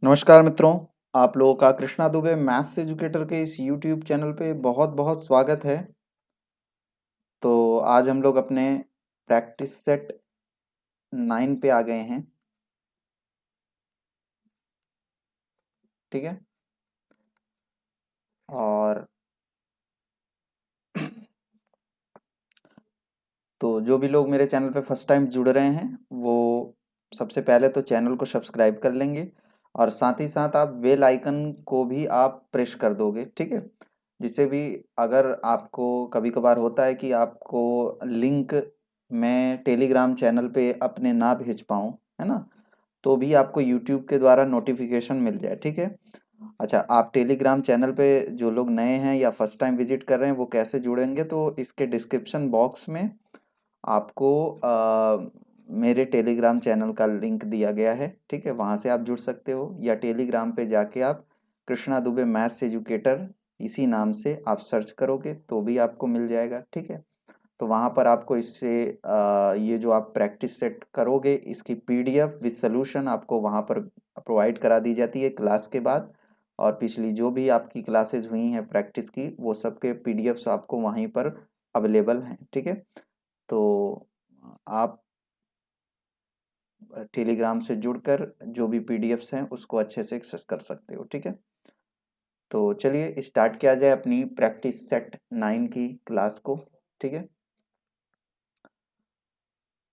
नमस्कार मित्रों, आप लोगों का कृष्णा दुबे मैथ्स एजुकेटर के इस यूट्यूब चैनल पे बहुत बहुत स्वागत है। तो आज हम लोग अपने प्रैक्टिस सेट 9 पे आ गए हैं। ठीक है। और तो जो भी लोग मेरे चैनल पे फर्स्ट टाइम जुड़ रहे हैं वो सबसे पहले तो चैनल को सब्सक्राइब कर लेंगे और साथ ही साथ आप बेल आइकन को भी आप प्रेस कर दोगे। ठीक है। जिससे भी अगर आपको कभी कभार होता है कि आपको लिंक मैं टेलीग्राम चैनल पे अपने ना भेज पाऊँ, है ना, तो भी आपको यूट्यूब के द्वारा नोटिफिकेशन मिल जाए। ठीक है। अच्छा, आप टेलीग्राम चैनल पे जो लोग नए हैं या फर्स्ट टाइम विजिट कर रहे हैं वो कैसे जुड़ेंगे, तो इसके डिस्क्रिप्शन बॉक्स में आपको मेरे टेलीग्राम चैनल का लिंक दिया गया है। ठीक है, वहाँ से आप जुड़ सकते हो या टेलीग्राम पे जाके आप कृष्णा दुबे मैथ्स एजुकेटर इसी नाम से आप सर्च करोगे तो भी आपको मिल जाएगा। ठीक है। तो वहाँ पर आपको इससे ये जो आप प्रैक्टिस सेट करोगे इसकी पीडीएफ विद सॉल्यूशन आपको वहाँ पर प्रोवाइड करा दी जाती है क्लास के बाद। और पिछली जो भी आपकी क्लासेस हुई हैं प्रैक्टिस की वो सब के पीडीएफ्स आपको वहीं पर अवेलेबल हैं। ठीक है। तो आप टेलीग्राम से जुड़कर जो भी पीडीएफ्स हैं उसको अच्छे से एक्सेस कर सकते हो। ठीक है। तो चलिए स्टार्ट किया जाए अपनी प्रैक्टिस सेट 9 की क्लास को। ठीक है।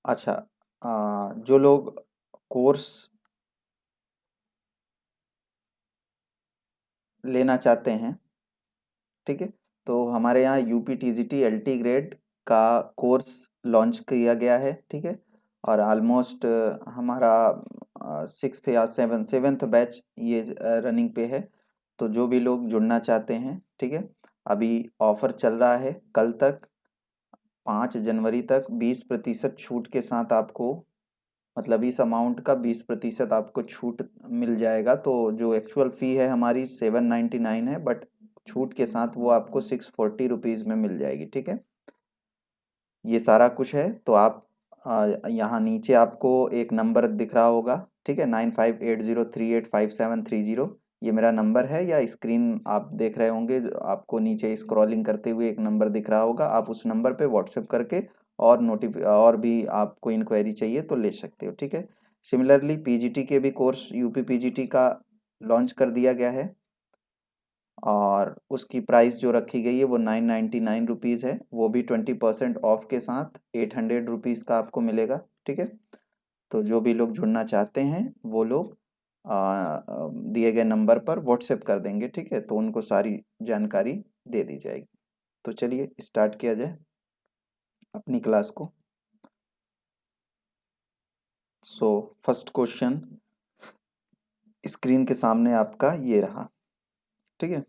अच्छा, जो लोग कोर्स लेना चाहते हैं, ठीक है, तो हमारे यहाँ यूपी टीजीटी एलटी ग्रेड का कोर्स लॉन्च किया गया है। ठीक है। और ऑलमोस्ट हमारा 6th या 7th बैच ये रनिंग पे है। तो जो भी लोग जुड़ना चाहते हैं, ठीक है, अभी ऑफर चल रहा है कल तक, 5 जनवरी तक 20% छूट के साथ आपको, मतलब इस अमाउंट का 20% आपको छूट मिल जाएगा। तो जो एक्चुअल फ़ी है हमारी 799 है, बट छूट के साथ वो आपको 640 रुपीज़ में मिल जाएगी। ठीक है। ये सारा कुछ है। तो आप यहाँ नीचे आपको एक नंबर दिख रहा होगा। ठीक है, 9580385730, ये मेरा नंबर है, या स्क्रीन आप देख रहे होंगे, आपको नीचे स्क्रॉलिंग करते हुए एक नंबर दिख रहा होगा, आप उस नंबर पे व्हाट्सएप करके और भी आपको इंक्वायरी चाहिए तो ले सकते हो। ठीक है। सिमिलरली पीजीटी के भी कोर्स यूपी पीजीटी का लॉन्च कर दिया गया है और उसकी प्राइस जो रखी गई है वो 999 रुपीज़ है, वो भी 20% ऑफ के साथ 800 रुपीज़ का आपको मिलेगा। ठीक है। तो जो भी लोग जुड़ना चाहते हैं वो लोग दिए गए नंबर पर व्हाट्सएप कर देंगे। ठीक है, तो उनको सारी जानकारी दे दी जाएगी। तो चलिए स्टार्ट किया जाए अपनी क्लास को। सो फर्स्ट क्वेश्चन स्क्रीन के सामने आपका ये रहा। ठीक है।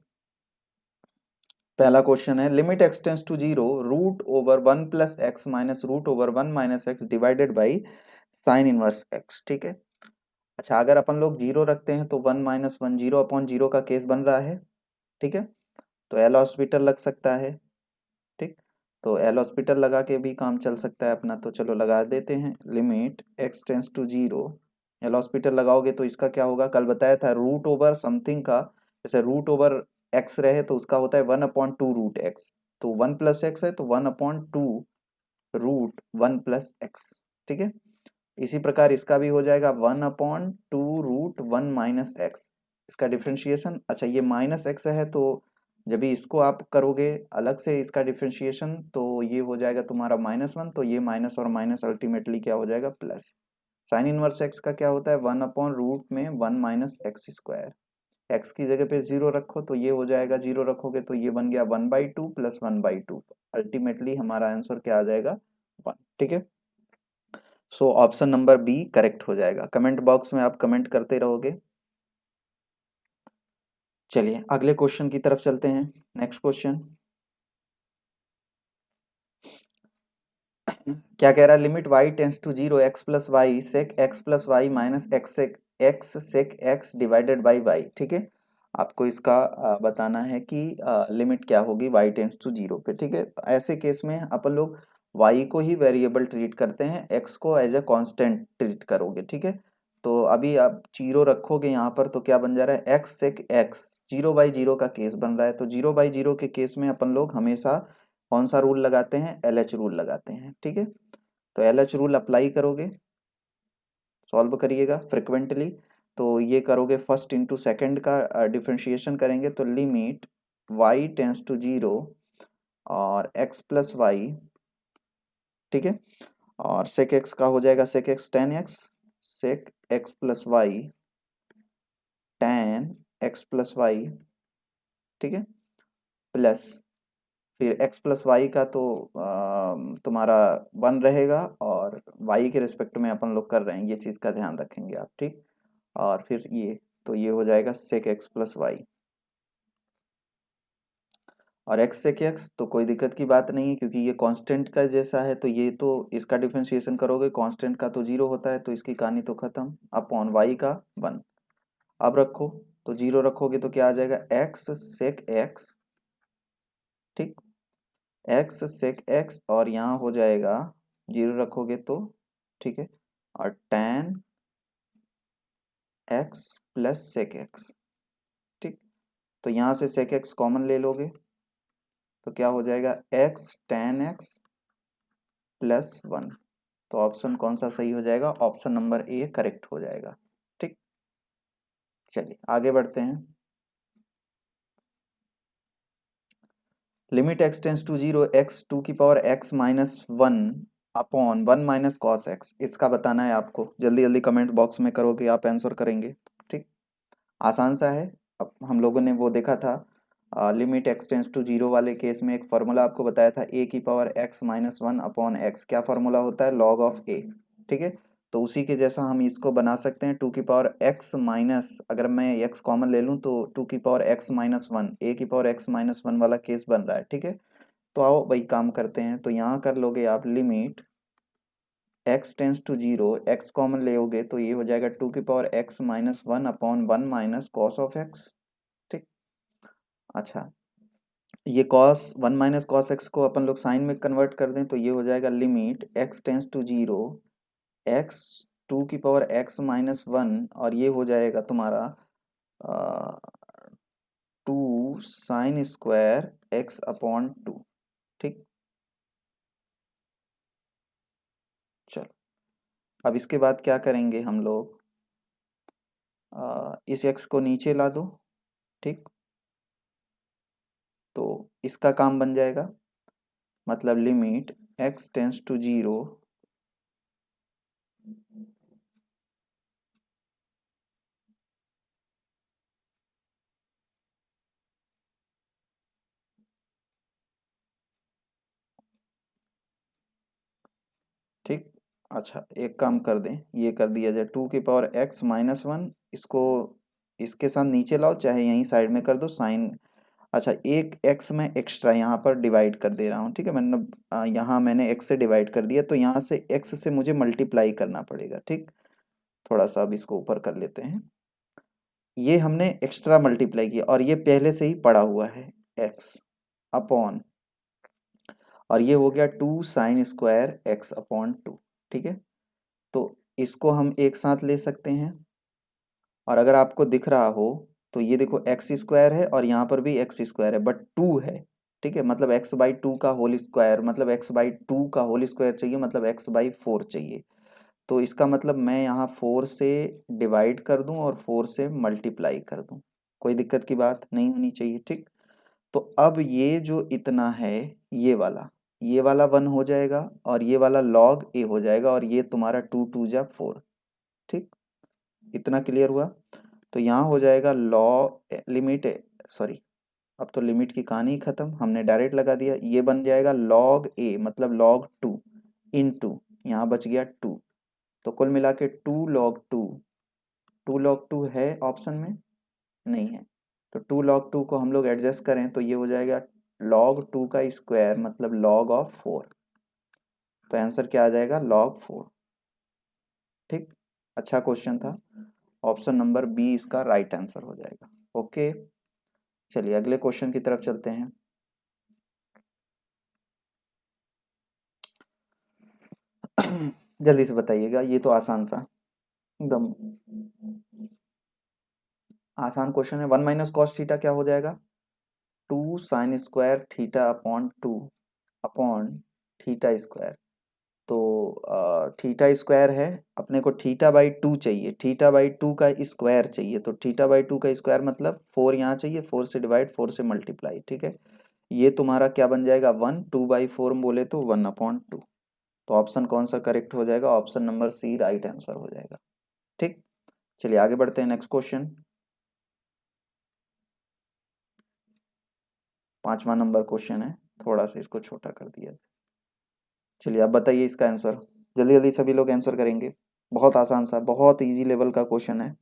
पहला क्वेश्चन है, limit x tends to zero root over 1 + x minus root over 1 - x divided by sine inverse x. ठीक है। अच्छा, अगर अपन लोग जीरो रखते हैं तो 1 - 1 0/0 का केस बन रहा है। ठीक है। तो एल हॉस्पिटल लग सकता है। ठीक। तो एल हॉस्पिटल लगा के भी काम चल सकता है अपना, तो चलो लगा देते हैं। Limit x tends to zero, L'Hospital लगाओगे तो इसका क्या होगा, कल बताया था रूट ओवर समथिंग का, जैसे रूट ओवर एक्स रहे तो उसका होता है 1/2 रूट एक्स। तो 1 + x है तो 1/2 रूट 1 + x। ठीक है। इसी प्रकार इसका भी हो जाएगा 1/2 रूट 1 - x। इसका डिफ्रेंशिएशन, अच्छा ये -x है तो जब भी इसको आप करोगे अलग से इसका डिफ्रेंशिएशन तो ये हो जाएगा तुम्हारा -1, तो ये माइनस और माइनस अल्टीमेटली क्या हो जाएगा प्लस। साइन इनवर्स एक्स का क्या होता है 1/रूट में 1 - x²। एक्स की जगह पे 0 रखो तो ये हो जाएगा, 0 रखोगे तो ये बन गया 1/2 + 1/2। अल्टीमेटली हमारा आंसर क्या आ जाएगा 1। ठीक है। So option number B correct हो जाएगा। कमेंट बॉक्स में आप कमेंट करते रहोगे। चलिए अगले क्वेश्चन की तरफ चलते हैं। नेक्स्ट क्वेश्चन क्या कह रहा है, limit y tends to zero x plus y sec x plus y minus x sec x divided by y. ठीक है। आपको इसका बताना है कि लिमिट क्या होगी y टेंस टू जीरो पे। ठीक है। ऐसे केस में अपन लोग y को ही वेरिएबल ट्रीट करते हैं, x को एज ए कांस्टेंट ट्रीट करोगे। ठीक है। तो अभी आप जीरो रखोगे यहाँ पर तो क्या बन जा रहा है, एक्स सेक एक्स, 0/0 का केस बन रहा है। तो 0/0 के केस में अपन लोग हमेशा कौन सा रूल लगाते हैं, LH रूल लगाते हैं, ठीक है। तो LH रूल अप्लाई करोगे, सॉल्व करिएगा फ्रिक्वेंटली, तो ये करोगे फर्स्ट इंटू सेकेंड का डिफ्रेंशिएशन करेंगे, तो लिमिट y टेंस टू 0 और x प्लस वाई, ठीक है। और सेक एक्स का हो जाएगा sec x tan x, sec x plus y tan x plus y, ठीक है, प्लस फिर x प्लस वाई का तो तुम्हारा 1 रहेगा, और y के रिस्पेक्ट में अपन लोग कर रहे हैं, ये चीज़ का ध्यान रखेंगे आप, ठीक। और फिर ये, तो ये हो जाएगा सेक एक्स प्लस वाई, और x सेक एक्स तो कोई दिक्कत की बात नहीं है क्योंकि ये कांस्टेंट का जैसा है, तो ये तो इसका डिफरेंशिएशन करोगे, कांस्टेंट का तो 0 होता है, तो इसकी कहानी तो खत्म, अपॉन y का 1। अब रखो, तो 0 रखोगे तो क्या आ जाएगा, x सेक एक्स, ठीक, x सेक एक्स, और यहाँ हो जाएगा 0 रखोगे तो, ठीक है, और tan x plus sec x, ठीक। तो यहाँ से सेक एक्स कॉमन ले लोगे तो क्या हो जाएगा, x tan x प्लस 1। तो ऑप्शन कौन सा सही हो जाएगा, ऑप्शन नंबर ए करेक्ट हो जाएगा, ठीक। चलिए आगे बढ़ते हैं। Limit x tends to 0 x to की power x minus 1 upon 1 minus cos X, इसका बताना है आपको, जल्दी जल्दी कमेंट बॉक्स में करोगे आप आंसर करेंगे, ठीक। आसान सा है। अब हम लोगों ने वो देखा था, लिमिट x टेंस टू 0 वाले केस में एक फार्मूला आपको बताया था, a की power x minus 1 upon x, क्या फार्मूला होता है, लॉग ऑफ a, ठीक है। तो उसी के जैसा हम इसको बना सकते हैं, 2 की पावर x माइनस, अगर मैं x कॉमन ले लूँ तो 2 की पावर x माइनस 1, a की पावर x माइनस 1 वाला केस बन रहा है, ठीक है। तो आओ वही काम करते हैं, तो यहाँ कर लोगे आप limit x tends to 0, x common लेोगे तो ये हो जाएगा 2 की power x minus 1 upon 1 minus cos of x, ठीक। अच्छा, ये cos 1 माइनस कॉस एक्स को अपन लोग साइन में कन्वर्ट कर दें तो ये हो जाएगा limit x tends to 0 x 2 की पावर x माइनस 1, और ये हो जाएगा तुम्हारा 2 साइन स्क्वायर x अपॉन 2, ठीक। चलो अब इसके बाद क्या करेंगे हम लोग, इस x को नीचे ला दो, ठीक। तो इसका काम बन जाएगा, मतलब लिमिट x टेंस टू 0, ठीक। अच्छा एक काम कर दें, ये कर दिया जाए 2 की पावर x माइनस 1, इसको इसके साथ नीचे लाओ, चाहे यहीं साइड में कर दो साइन। अच्छा एक x में एक्स्ट्रा यहाँ पर डिवाइड कर दे रहा हूँ, ठीक है, मैंने यहाँ मैंने x से डिवाइड कर दिया, तो यहाँ से x से मुझे मल्टीप्लाई करना पड़ेगा, ठीक। थोड़ा सा अब इसको ऊपर कर लेते हैं, ये हमने एक्स्ट्रा मल्टीप्लाई किया और ये पहले से ही पड़ा हुआ है x अपॉन, और ये हो गया 2 साइन स्क्वायर x अपॉन 2, ठीक है। तो इसको हम एक साथ ले सकते हैं, और अगर आपको दिख रहा हो तो ये देखो एक्स स्क्वायर है और यहाँ पर भी एक्स स्क्वायर है बट 2 है, ठीक है, मतलब x/2 का होल स्क्वायर, मतलब x/2 का होल स्क्वायर चाहिए, मतलब x/4 चाहिए। तो इसका मतलब मैं यहाँ 4 से डिवाइड कर दूं और 4 से मल्टीप्लाई कर दूं, कोई दिक्कत की बात नहीं होनी चाहिए, ठीक। तो अब ये जो इतना है, ये वाला 1 हो जाएगा, और ये वाला log a हो जाएगा, और ये तुम्हारा 2 2 जा 4, ठीक। इतना क्लियर हुआ। तो यहाँ हो जाएगा लिमिट, सॉरी, अब तो लिमिट की कहानी ही खत्म, हमने डायरेक्ट लगा दिया, ये बन जाएगा log a मतलब log 2 इंटू, यहाँ बच गया 2, तो कुल मिला के 2 log 2 है ऑप्शन में, नहीं है, तो 2 log 2 को हम लोग एडजस्ट करें तो ये हो जाएगा log 2 का स्क्वायर मतलब log ऑफ 4, तो आंसर क्या आ जाएगा, log 4, ठीक। अच्छा क्वेश्चन था, ऑप्शन नंबर बी इसका राइट आंसर हो जाएगा, ओके। चलिए अगले क्वेश्चन की तरफ चलते हैं। जल्दी से बताइएगा, ये तो आसान सा। एकदम आसान क्वेश्चन है। 1 - cos थीटा क्या हो जाएगा? 2 sin² theta upon 2 upon theta square. तो थीटा स्क्वायर है, अपने को थीटा/2 चाहिए, थीटा/2 का स्क्वायर चाहिए, तो थीटा/2 का स्क्वायर मतलब 4 यहाँ चाहिए, 4 से डिवाइड, 4 से मल्टीप्लाई, ठीक है। ये तुम्हारा क्या बन जाएगा? 1, 2/4 बोले तो 1/2। तो ऑप्शन कौन सा करेक्ट हो जाएगा? Option number C right answer हो जाएगा। ठीक, चलिए आगे बढ़ते हैं। नेक्स्ट क्वेश्चन, 5वां नंबर क्वेश्चन है, थोड़ा सा इसको छोटा कर दिया। चलिए आप बताइए इसका आंसर, जल्दी जल्दी सभी लोग आंसर करेंगे। बहुत आसान सा, बहुत इजी लेवल का क्वेश्चन है।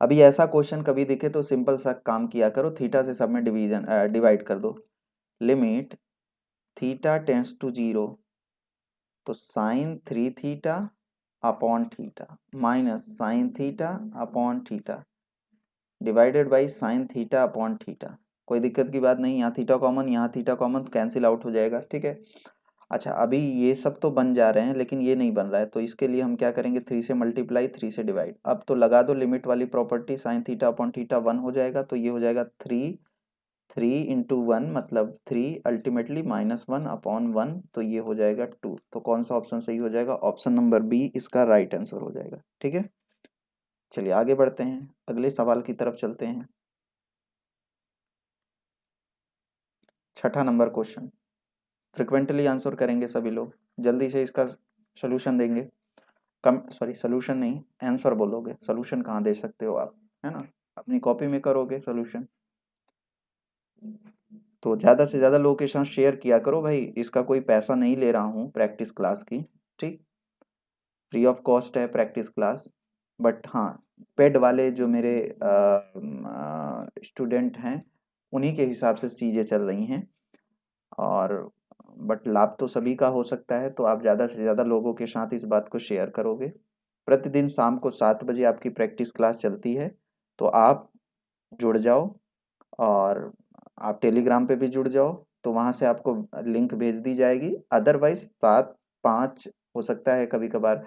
अभी ऐसा क्वेश्चन कभी दिखे तो सिंपल सा काम किया करो, थीटा से सब में डिवाइड कर दो। लिमिट थीटा टेंड्स टू 0, तो sin 3 theta upon theta minus sin 3 upon theta divided by sin 3 upon theta. कोई दिक्कत की बात नहीं, यहाँ थीटा कॉमन, यहाँ थीटा कॉमन, कैंसिल आउट हो जाएगा, ठीक है। अच्छा, अभी ये सब तो बन जा रहे हैं लेकिन ये नहीं बन रहा है, तो इसके लिए हम क्या करेंगे? 3 से मल्टीप्लाई, 3 से डिवाइड। अब तो लगा दो लिमिट वाली प्रॉपर्टी, sin 3 अपॉन थीटा 1 हो जाएगा, तो ये हो जाएगा 3, 3 इंटू 1 मतलब 3 अल्टीमेटली -1 अपॉन 1, तो ये हो जाएगा 2। तो कौन सा ऑप्शन सही हो जाएगा? ऑप्शन नंबर बी इसका राइट आंसर हो जाएगा, ठीक है। चलिए आगे बढ़ते हैं, अगले सवाल की तरफ चलते हैं। 6ठा नंबर क्वेश्चन, फ्रिक्वेंटली आंसर करेंगे सभी लोग, जल्दी से इसका सोल्यूशन देंगे। कम सॉरी, सोल्यूशन नहीं, आंसर बोलोगे, सोल्यूशन कहाँ दे सकते हो आप, है ना, अपनी कॉपी में करोगे सोल्यूशन। तो ज़्यादा से ज़्यादा लोगों के साथ शेयर किया करो भाई, इसका कोई पैसा नहीं ले रहा हूँ प्रैक्टिस क्लास की, ठीक, फ्री ऑफ कॉस्ट है प्रैक्टिस क्लास। बट हाँ, पेड वाले जो मेरे स्टूडेंट हैं उन्हीं के हिसाब से चीज़ें चल रही हैं, और बट लाभ तो सभी का हो सकता है, तो आप ज़्यादा से ज़्यादा लोगों के साथ इस बात को शेयर करोगे। प्रतिदिन शाम को 7 बजे आपकी प्रैक्टिस क्लास चलती है, तो आप जुड़ जाओ, और आप टेलीग्राम पे भी जुड़ जाओ, तो वहाँ से आपको लिंक भेज दी जाएगी। अदरवाइज 7-5 हो सकता है, कभी कभार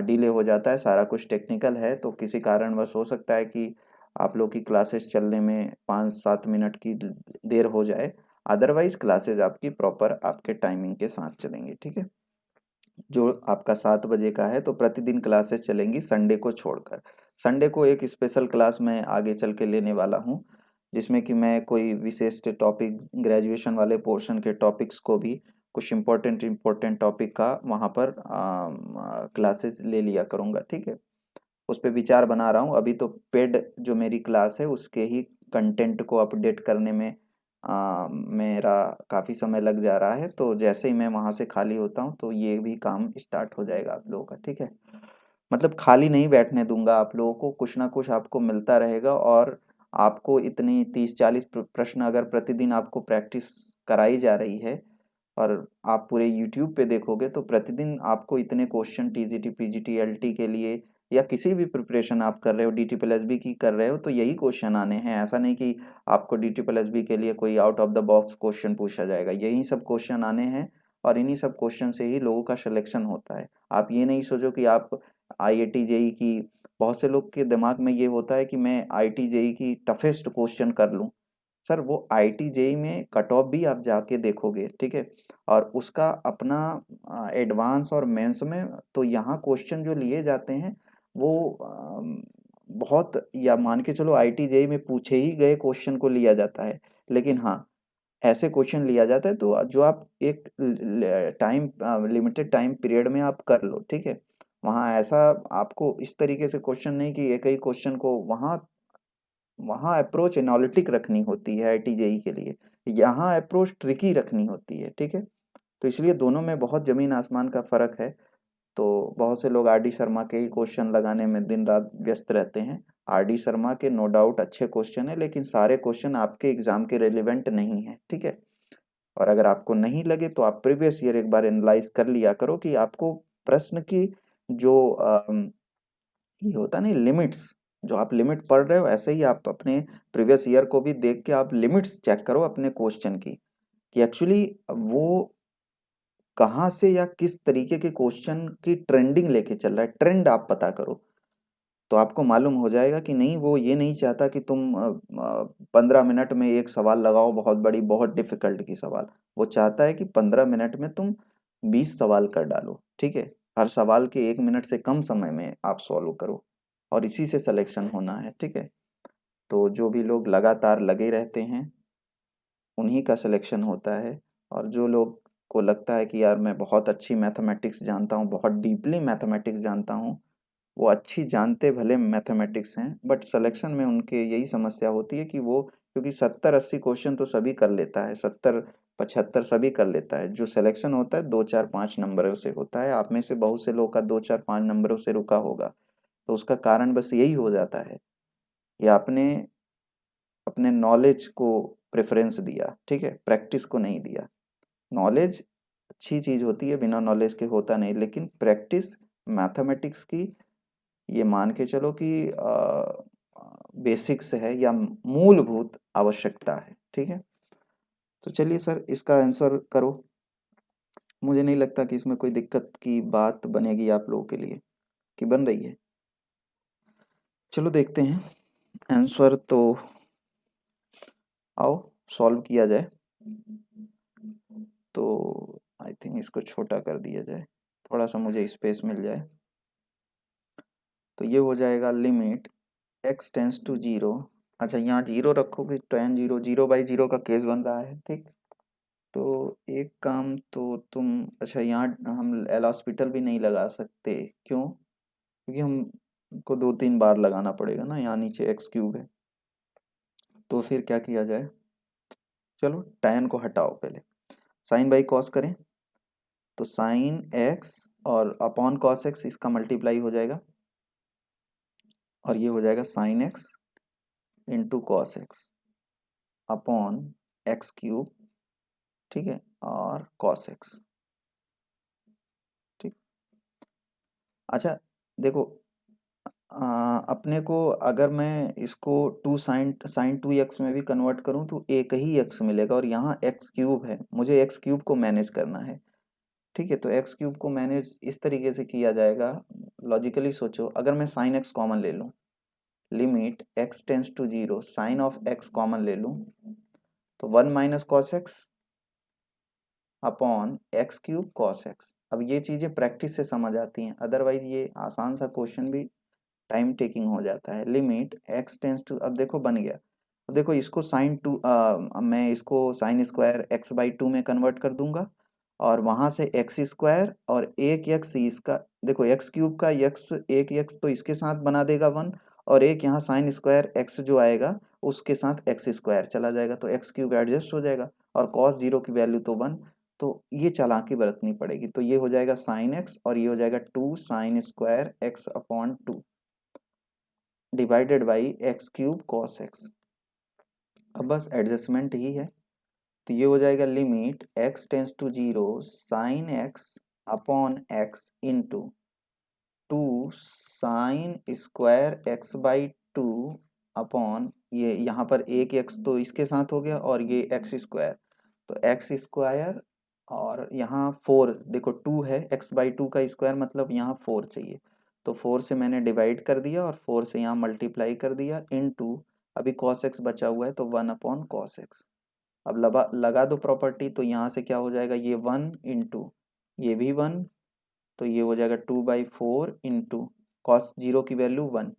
डिले हो जाता है, सारा कुछ टेक्निकल है, तो किसी कारणवश हो सकता है कि आप लोग की क्लासेस चलने में 5-7 मिनट की देर हो जाए। अदरवाइज क्लासेस आपकी प्रॉपर आपके टाइमिंग के साथ चलेंगी, ठीक है। जो आपका 7 बजे का है, तो प्रतिदिन क्लासेस चलेंगी संडे को छोड़कर। संडे को एक स्पेशल क्लास मैं आगे चल के लेने वाला हूँ, जिसमें कि मैं कोई विशेष टॉपिक, ग्रेजुएशन वाले पोर्शन के टॉपिक्स को भी, कुछ इम्पोर्टेंट इम्पोर्टेंट टॉपिक का वहाँ पर क्लासेस ले लिया करूँगा, ठीक है। उस पर विचार बना रहा हूँ अभी, तो पेड जो मेरी क्लास है उसके ही कंटेंट को अपडेट करने में मेरा काफ़ी समय लग जा रहा है, तो जैसे ही मैं वहाँ से खाली होता हूँ तो ये भी काम स्टार्ट हो जाएगा आप लोगों का, ठीक है। मतलब खाली नहीं बैठने दूंगा आप लोगों को, कुछ ना कुछ आपको मिलता रहेगा, और आपको इतनी 30-40 प्रश्न अगर प्रतिदिन आपको प्रैक्टिस कराई जा रही है, और आप पूरे यूट्यूब पे देखोगे तो प्रतिदिन आपको इतने क्वेश्चन टीजीटी पीजीटी एलटी के लिए, या किसी भी प्रिपरेशन आप कर रहे हो, डीटी प्लस बी की कर रहे हो, तो यही क्वेश्चन आने हैं। ऐसा नहीं कि आपको डीटी प्लस बी के लिए कोई out of the box question पूछा जाएगा, यही सब क्वेश्चन आने हैं, और इन्हीं सब क्वेश्चन से ही लोगों का सिलेक्शन होता है। आप ये नहीं सोचो कि आप आईआईटी जेई की, बहुत से लोग के दिमाग में ये होता है कि मैं आईआईटी जेई की टफेस्ट क्वेश्चन कर लूँ। सर वो आईआईटी जेई में कट ऑफ भी आप जाके देखोगे, ठीक है, और उसका अपना एडवांस और मेंस में, तो यहाँ क्वेश्चन जो लिए जाते हैं वो बहुत, या मान के चलो आईआईटी जेई में पूछे ही गए क्वेश्चन को लिया जाता है, लेकिन हाँ ऐसे क्वेश्चन लिया जाता है तो जो आप एक टाइम, लिमिटेड टाइम पीरियड में आप कर लो, ठीक है। वहाँ ऐसा आपको इस तरीके से क्वेश्चन नहीं कि एक ही क्वेश्चन को, वहाँ वहाँ अप्रोच एनालिटिक रखनी होती है आईआईटी जेई के लिए, यहाँ अप्रोच ट्रिकी रखनी होती है, ठीक है। तो इसलिए दोनों में बहुत जमीन आसमान का फर्क है। तो बहुत से लोग आर डी शर्मा के ही क्वेश्चन लगाने में दिन रात व्यस्त रहते हैं। आर डी शर्मा के नो डाउट अच्छे क्वेश्चन है, लेकिन सारे क्वेश्चन आपके एग्जाम के रेलिवेंट नहीं है, ठीक है। और अगर आपको नहीं लगे तो आप प्रीवियस ईयर एक बार एनालाइज कर लिया करो कि आपको प्रश्न की जो ये होता नहीं लिमिट्स, जो आप लिमिट पढ़ रहे हो, ऐसे ही आप अपने प्रीवियस ईयर को भी देख के आप लिमिट्स चेक करो अपने क्वेश्चन की, कि एक्चुअली वो कहाँ से या किस तरीके के क्वेश्चन की ट्रेंडिंग लेके चल रहा है, ट्रेंड आप पता करो, तो आपको मालूम हो जाएगा कि नहीं, वो ये नहीं चाहता कि तुम 15 मिनट में एक सवाल लगाओ बहुत बड़ी बहुत डिफिकल्ट की सवाल। वो चाहता है कि 15 मिनट में तुम 20 सवाल कर डालो, ठीक है। हर सवाल के 1 मिनट से कम समय में आप सॉल्व करो, और इसी से सिलेक्शन होना है, ठीक है। तो जो भी लोग लगातार लगे रहते हैं उन्हीं का सिलेक्शन होता है। और जो लोग को लगता है कि यार मैं बहुत अच्छी मैथमेटिक्स जानता हूँ, बहुत डीपली मैथमेटिक्स जानता हूँ, वो अच्छी जानते भले मैथमेटिक्स हैं, बट सिलेक्शन में उनके यही समस्या होती है कि वो, क्योंकि 70-80 क्वेश्चन तो सभी कर लेता है, 70-75 सभी कर लेता है, जो सिलेक्शन होता है 2-4-5 नंबरों से होता है। आप में से बहुत से लोग का 2-4-5 नंबरों से रुका होगा, तो उसका कारण बस यही हो जाता है कि आपने अपने नॉलेज को प्रेफरेंस दिया, ठीक है, प्रैक्टिस को नहीं दिया। नॉलेज अच्छी चीज होती है, बिना नॉलेज के होता नहीं, लेकिन प्रैक्टिस मैथमेटिक्स की ये मान के चलो कि बेसिक्स है या मूलभूत आवश्यकता है, ठीक है। तो चलिए सर, इसका आंसर करो। मुझे नहीं लगता कि इसमें कोई दिक्कत की बात बनेगी आप लोगों के लिए, कि बन रही है। चलो देखते हैं आंसर, तो आओ सॉल्व किया जाए। तो आई थिंक इसको छोटा कर दिया जाए, थोड़ा सा मुझे स्पेस मिल जाए। तो ये हो जाएगा limit x tends to zero. अच्छा, यहाँ जीरो रखोगे, tan जीरो, 0/0 का केस बन रहा है, ठीक। तो एक काम तो तुम, अच्छा यहाँ हम एल हॉस्पिटल भी नहीं लगा सकते, क्यों? क्योंकि हमको 2-3 बार लगाना पड़ेगा ना, यहाँ नीचे x³ है। तो फिर क्या किया जाए, चलो tan को हटाओ पहले, साइन बाई कॉस करें, तो साइन x और अपॉन कॉस x, इसका मल्टीप्लाई हो जाएगा, और ये हो जाएगा sine x into cos x upon x³, ठीक है, और कॉस x, ठीक। अच्छा देखो, अपने को अगर मैं इसको टू साइन 2x में भी कन्वर्ट करूं तो एक ही x मिलेगा, और यहाँ x³ है, मुझे x³ को मैनेज करना है, ठीक है। तो x³ को मैनेज इस तरीके से किया जाएगा, लॉजिकली सोचो, अगर मैं साइन x कॉमन ले लूं, limit x tends to zero, sine of x common ले लूं, तो 1 minus cos x upon x³ cos x. अब ये चीजें प्रैक्टिस से समझ आती हैं, अदरवाइज ये आसान सा क्वेश्चन भी टाइम टेकिंग हो जाता है। लिमिट x टेंस टू, अब देखो बन गया। अब देखो इसको साइन टू, मैं इसको साइन स्क्वायर x/2 में कन्वर्ट कर दूंगा, और वहां से x² और एक x इसका, देखो x³ का x, एक x तो इसके साथ बना देगा 1, और एक यहाँ साइन स्क्वायर x जो आएगा उसके साथ x² चला जाएगा, तो x³ एडजस्ट हो जाएगा, और cos 0 की वैल्यू तो 1। तो ये चालाकी बरतनी पड़ेगी, तो ये हो जाएगा साइन x, और ये हो जाएगा 2 sine square x upon 2 divided by x³ cos x। अब बस एडजस्टमेंट ही है, तो ये हो जाएगा limit x tends to zero, sine x upon x into 2 sine square x/2 upon, ये यहाँ पर एक x तो इसके साथ हो गया, और ये x², तो x², और यहाँ 4, देखो 2 है, x/2 का स्क्वायर मतलब यहाँ 4 चाहिए, तो 4 से मैंने डिवाइड कर दिया, और 4 से यहाँ मल्टीप्लाई कर दिया, इनटू अभी cos x बचा हुआ है, तो 1 अपॉन cos x। अब लगा दो प्रॉपर्टी, तो यहाँ से क्या हो जाएगा, ये 1 इंटू ये भी 1, तो ये हो जाएगा 2/4 इंटू कॉस 0 की वैल्यू 1,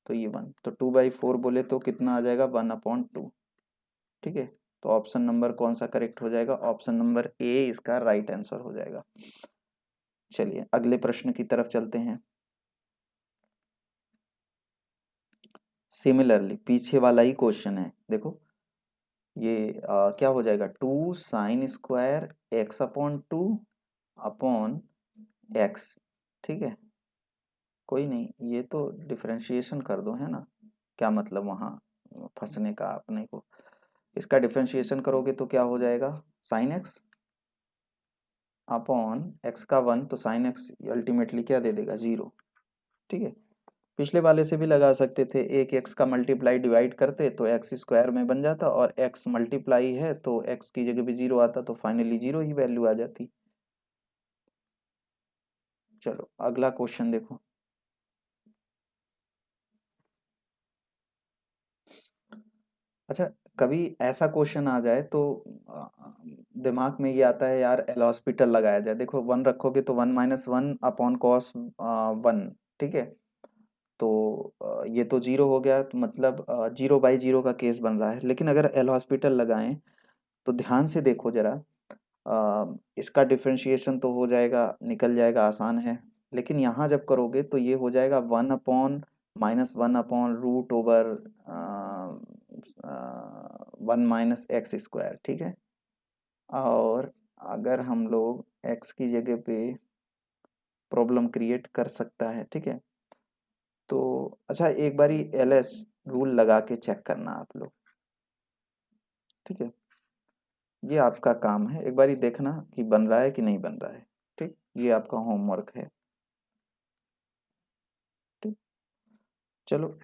तो ये 1, तो 2/4 बोले तो कितना आ जाएगा, 1/2, ठीक है। तो ऑप्शन नंबर कौन सा करेक्ट हो जाएगा, ऑप्शन नंबर ए इसका राइट आंसर हो जाएगा। चलिए अगले प्रश्न की तरफ चलते हैं। सिमिलरली पीछे वाला ही क्वेश्चन है, देखो ये क्या हो जाएगा, 2 sine square x upon 2 upon x, ठीक है। कोई नहीं, ये तो डिफरेंशिएशन कर दो, है ना, क्या मतलब वहाँ फंसने का अपने को। इसका डिफरेंशिएशन करोगे तो क्या हो जाएगा, साइन एक्स अपॉन एक्स का 1, तो साइन एक्स अल्टीमेटली क्या दे देगा, 0, ठीक है। पिछले वाले से भी लगा सकते थे, एक एक्स का मल्टीप्लाई डिवाइड करते तो x² में बन जाता, और x मल्टीप्लाई है तो x की जगह भी 0 आता, तो फाइनली 0 ही वैल्यू आ जाती। चलो अगला क्वेश्चन देखो। अच्छा, कभी ऐसा क्वेश्चन आ जाए तो दिमाग में ये आता है यार एल हॉस्पिटल लगाया जाए। देखो वन रखोगे तो one minus one upon cos one, ठीक है। तो ये तो जीरो हो गया, तो मतलब जीरो बाई जीरो का केस बन रहा है। लेकिन अगर एल हॉस्पिटल लगाएं तो ध्यान से देखो जरा, इसका डिफरेंशिएशन तो हो जाएगा, निकल जाएगा, आसान है। लेकिन यहाँ जब करोगे तो ये हो जाएगा one upon minus one upon root over one minus x square, ठीक है। और अगर हम लोग एक्स की जगह पे प्रॉब्लम क्रिएट कर सकता है, ठीक है। तो अच्छा, एक बारी एल एस रूल लगा के चेक करना आप लोग, ठीक है। ये आपका काम है, एक बारी देखना कि बन रहा है कि नहीं बन रहा है, ठीक। ये आपका होमवर्क है, ठीक। चलो,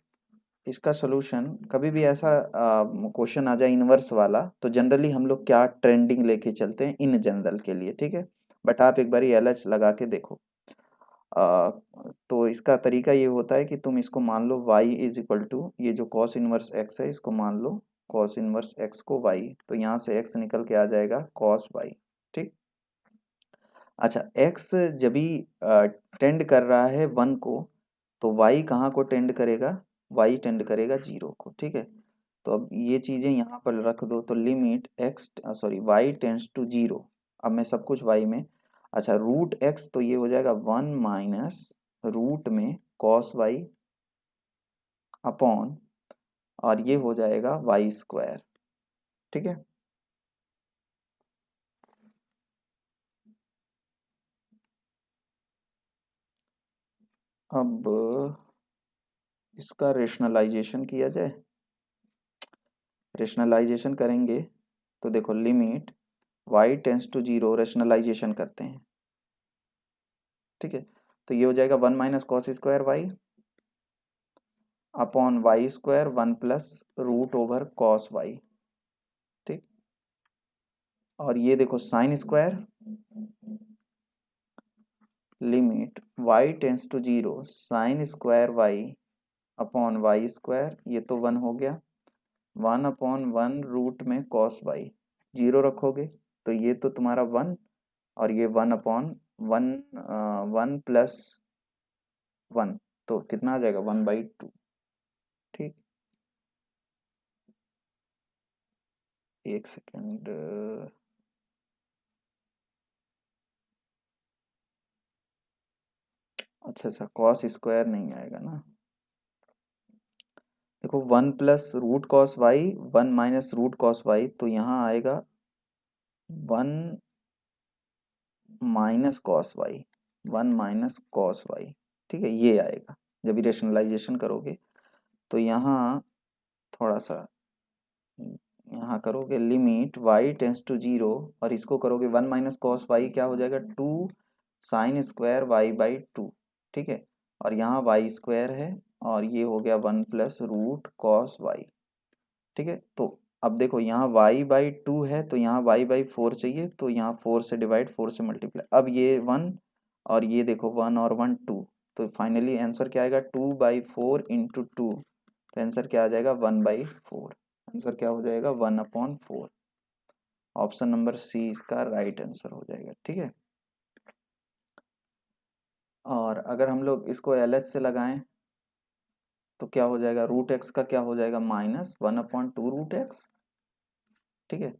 इसका सलूशन कभी भी ऐसा क्वेश्चन आ जाए इनवर्स वाला, तो जनरली हम लोग क्या ट्रेंडिंग लेके चलते हैं इन जनरल के लिए, ठीक है। बट आप एक बारी एल एच लगा के देखो। आ, तो इसका तरीका ये होता है कि तुम इसको मान लो y इज इक्वल टू ये जो कॉस इनवर्स x है, इसको मान लो कॉस इनवर्स x को y। तो यहाँ से x निकल के आ जाएगा कॉस y, ठीक। अच्छा, x जब भी टेंड कर रहा है वन को, तो y कहाँ को टेंड करेगा, y टेंड करेगा जीरो को, ठीक है। तो अब ये चीजें यहाँ पर रख दो, तो limit x sorry y tends to zero. अब मैं सब कुछ y में, अच्छा रूट x, तो ये हो जाएगा वन माइनस रूट में कॉस y अपॉन, और ये हो जाएगा वाई स्क्वायर, ठीक है। अब इसका रेशनलाइजेशन किया जाए। रेशनलाइजेशन करेंगे तो देखो limit y tends to zero, rationalisation करते हैं, ठीक है। तो ये हो जाएगा one minus cos square y upon y square one plus root over cos y, ठीक। और ये देखो sine square, limit y tends to zero sine square y upon y square, ये तो वन हो गया, वन अपॉन वन रूट में cos y, zero रखोगे तो ये तो तुम्हारा वन, और ये one upon one, one plus one, तो कितना आ जाएगा वन बाई टू, ठीक। एक सेकेंड, अच्छा अच्छा, कॉस स्क्वायर नहीं आएगा ना। देखो one plus root cos y, one minus root cos y, तो यहाँ आएगा one minus cos y, one minus cos y, ठीक है। ये आएगा जब रेशनलाइजेशन करोगे। तो यहाँ थोड़ा सा यहाँ करोगे limit y tends to zero, और इसको करोगे वन माइनस कॉस वाई, क्या हो जाएगा two sine square y by two, ठीक है। और यहाँ वाई स्क्वायर है, और ये हो गया one plus root cos y, ठीक है। तो अब देखो यहाँ y बाई टू है, तो यहाँ y बाई फोर चाहिए, तो यहाँ फोर से डिवाइड, फोर से मल्टीप्लाई, अब ये वन, और ये देखो वन और वन टू, तो फाइनली आंसर क्या आएगा two by four into two, तो आंसर क्या आ जाएगा वन बाई फोर। आंसर क्या हो जाएगा one upon four. Option number C इसका राइट आंसर हो जाएगा, ठीक है। और अगर हम लोग इसको एल एच से लगाएं तो क्या हो जाएगा, रूट एक्स का क्या हो जाएगा minus one upon two root x, ठीक है।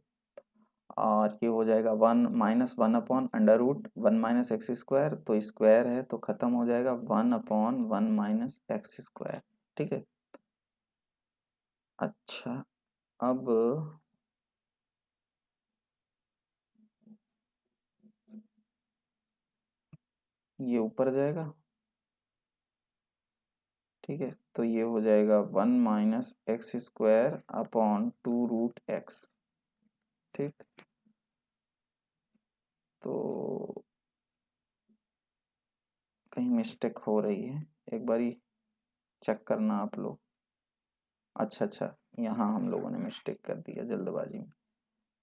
और ये हो जाएगा one minus one upon under root one minus x square, तो स्क्वायर है तो खत्म हो जाएगा one upon one minus x square, ठीक है। अच्छा, अब ये ऊपर जाएगा, ठीक है। तो ये हो जाएगा one minus x square upon two root x, ठीक। तो कहीं मिस्टेक हो रही है, एक बारी चेक करना आप लोग। अच्छा अच्छा, यहाँ हम लोगों ने मिस्टेक कर दिया जल्दबाजी में।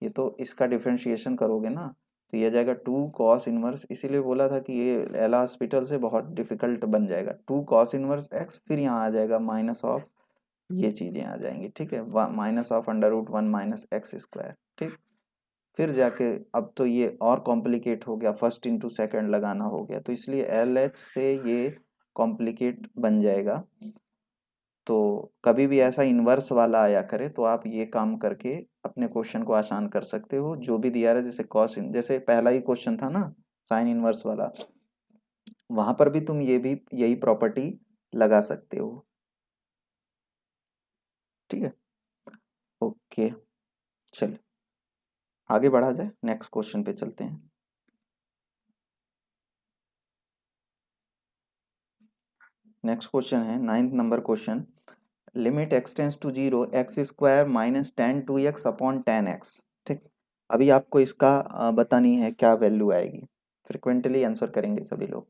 ये तो इसका डिफरेंशिएशन करोगे ना, तो ये जाएगा 2 कॉस इनवर्स, इसीलिए बोला था कि ये एल हॉस्पिटल से बहुत डिफिकल्ट बन जाएगा। 2 कॉस इनवर्स एक्स, फिर यहाँ आ जाएगा माइनस ऑफ, ये चीजें आ जाएंगी, ठीक है, minus of under root 1 minus x square, ठीक। फिर जाके अब तो ये और कॉम्प्लिकेट हो गया, फर्स्ट इंटू सेकेंड लगाना हो गया, तो इसलिए एल एच से ये कॉम्प्लिकेट बन जाएगा। तो कभी भी ऐसा इन्वर्स वाला आया करे तो आप ये काम करके अपने क्वेश्चन को आसान कर सकते हो। जो भी दिया रहा है, जैसे कॉस, जैसे पहला ही क्वेश्चन था ना साइन इन्वर्स वाला, वहां पर भी तुम ये भी यही प्रॉपर्टी लगा सकते हो, ठीक है। ओके, चलिए आगे बढ़ा जाए, नेक्स्ट क्वेश्चन पे चलते हैं। नेक्स्ट क्वेश्चन है 9th number question, limit x tends to zero x square minus tan two x upon tan x, ठीक। अभी आपको इसका बतानी है क्या वैल्यू आएगी। फ्रिक्वेंटली आंसर करेंगे सभी लोग,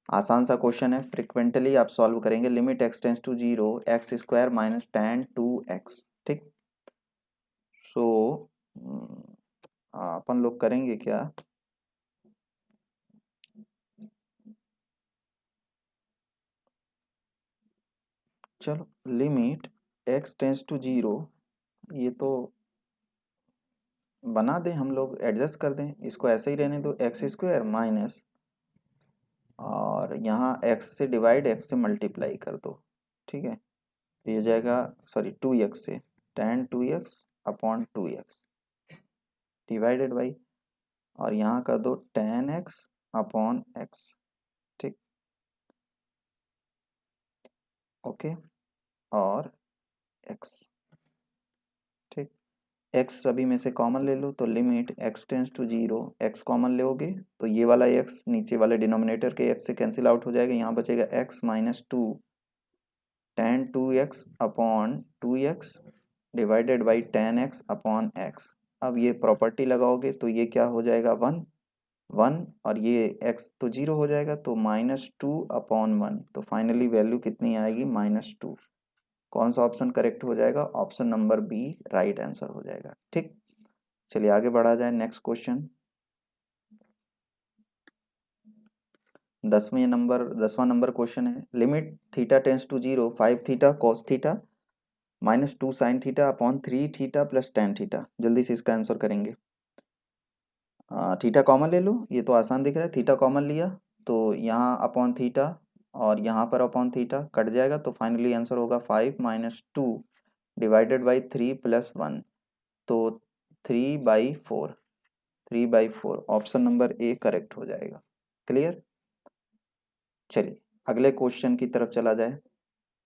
आसान सा क्वेश्चन है, फ्रिक्वेंटली आप सॉल्व करेंगे। Limit x tends to zero x square minus tan two x, ठीक। सो अपन लोग करेंगे क्या, चलो limit x tends to zero, ये तो बना दें हम लोग, एडजस्ट कर दें, इसको ऐसे ही रहने दो, एक्स स्क्वायर माइनस, और यहाँ एक्स से डिवाइड एक्स से मल्टीप्लाई कर दो, ठीक है। ये हो जाएगा, सॉरी 2x से, ten 2x upon 2x divided by, और यहाँ कर दो टेन एक्स अपॉन एक्स, ठीक, ओके, और x, ठीक। x सभी में से कॉमन ले लो, तो limit x tends to zero, x common लोगे तो ये वाला x नीचे वाले डिनोमिनेटर के x से कैंसिल आउट हो जाएगा, यहाँ बचेगा x minus two tan two x upon two x divided by tan x upon x. अब ये प्रॉपर्टी लगाओगे तो ये क्या हो जाएगा, वन वन, और ये x तो जीरो हो जाएगा, तो माइनस टू अपॉन वन, तो फाइनली वैल्यू कितनी आएगी, -2। कौन सा ऑप्शन करेक्ट हो जाएगा, option number B right answer हो जाएगा, ठीक। चलिए आगे बढ़ा जाए, नेक्स्ट क्वेश्चन। 10वां नंबर क्वेश्चन है, limit theta tends to zero five theta cos theta minus two sine theta upon three theta plus tan theta. जल्दी से इसका आंसर करेंगे। थीटा कॉमन ले लो, ये तो आसान दिख रहा है, थीटा कॉमन लिया तो यहाँ अपॉन थीटा और यहाँ पर अपॉन थीटा कट जाएगा, तो फाइनली आंसर होगा 5 - 2 डिवाइडेड बाई 3 + 1, तो 3/4, 3/4 ऑप्शन नंबर ए करेक्ट हो जाएगा। क्लियर। चलिए अगले क्वेश्चन की तरफ चला जाए,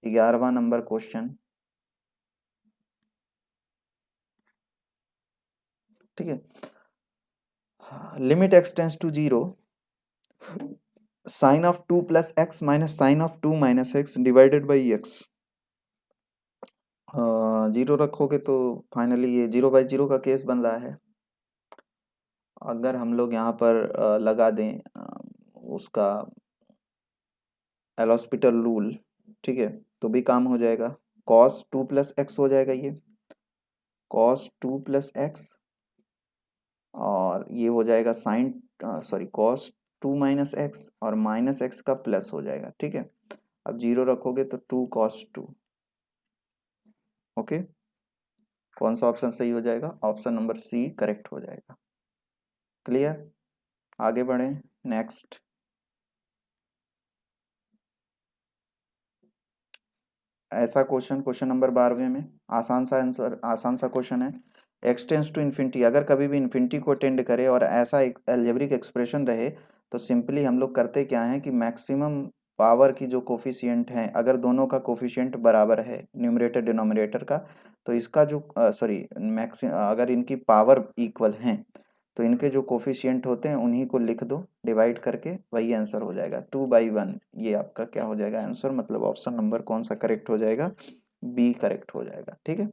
11वां नंबर क्वेश्चन, ठीक है। Limit x tends to zero sine of 2 + x minus sine of 2 - x divided by x, zero रखोगे तो फाइनली ये 0/0 का केस बन रहा है। अगर हम लोग यहाँ पर लगा दें उसका एल'हॉस्पिटल रूल, ठीक है, तो भी काम हो जाएगा। cos 2 + x हो जाएगा ये, cos 2 + x, और ये हो जाएगा साइन, सॉरी cos 2 - x, और माइनस एक्स का प्लस हो जाएगा, ठीक है। अब जीरो रखोगे तो 2 cos 2, ओके। कौन सा ऑप्शन सही हो जाएगा, ऑप्शन नंबर सी करेक्ट हो जाएगा। क्लियर। आगे बढ़े, नेक्स्ट। ऐसा क्वेश्चन, क्वेश्चन नंबर 12वें में, आसान सा आंसर, आसान सा क्वेश्चन है। एक्स टेंस टू इन्फिनिटी, अगर कभी भी इन्फिनिटी को टेंड करे और ऐसा एक अलजेब्रिक एक्सप्रेशन रहे, तो सिंपली हम लोग करते क्या है कि मैक्सिमम पावर की जो कोफिशिएंट है, अगर दोनों का कोफिशिएंट बराबर है न्यूमरेटर डिनोमिनेटर का, तो इसका जो सॉरी मैक्सिम अगर इनकी पावर इक्वल हैं, तो इनके जो कोफिशिएंट होते हैं उन्हीं को लिख दो डिवाइड करके, वही आंसर हो जाएगा 2/1। ये आपका क्या हो जाएगा आंसर, मतलब ऑप्शन नंबर कौन सा करेक्ट हो जाएगा, बी करेक्ट हो जाएगा, ठीक है।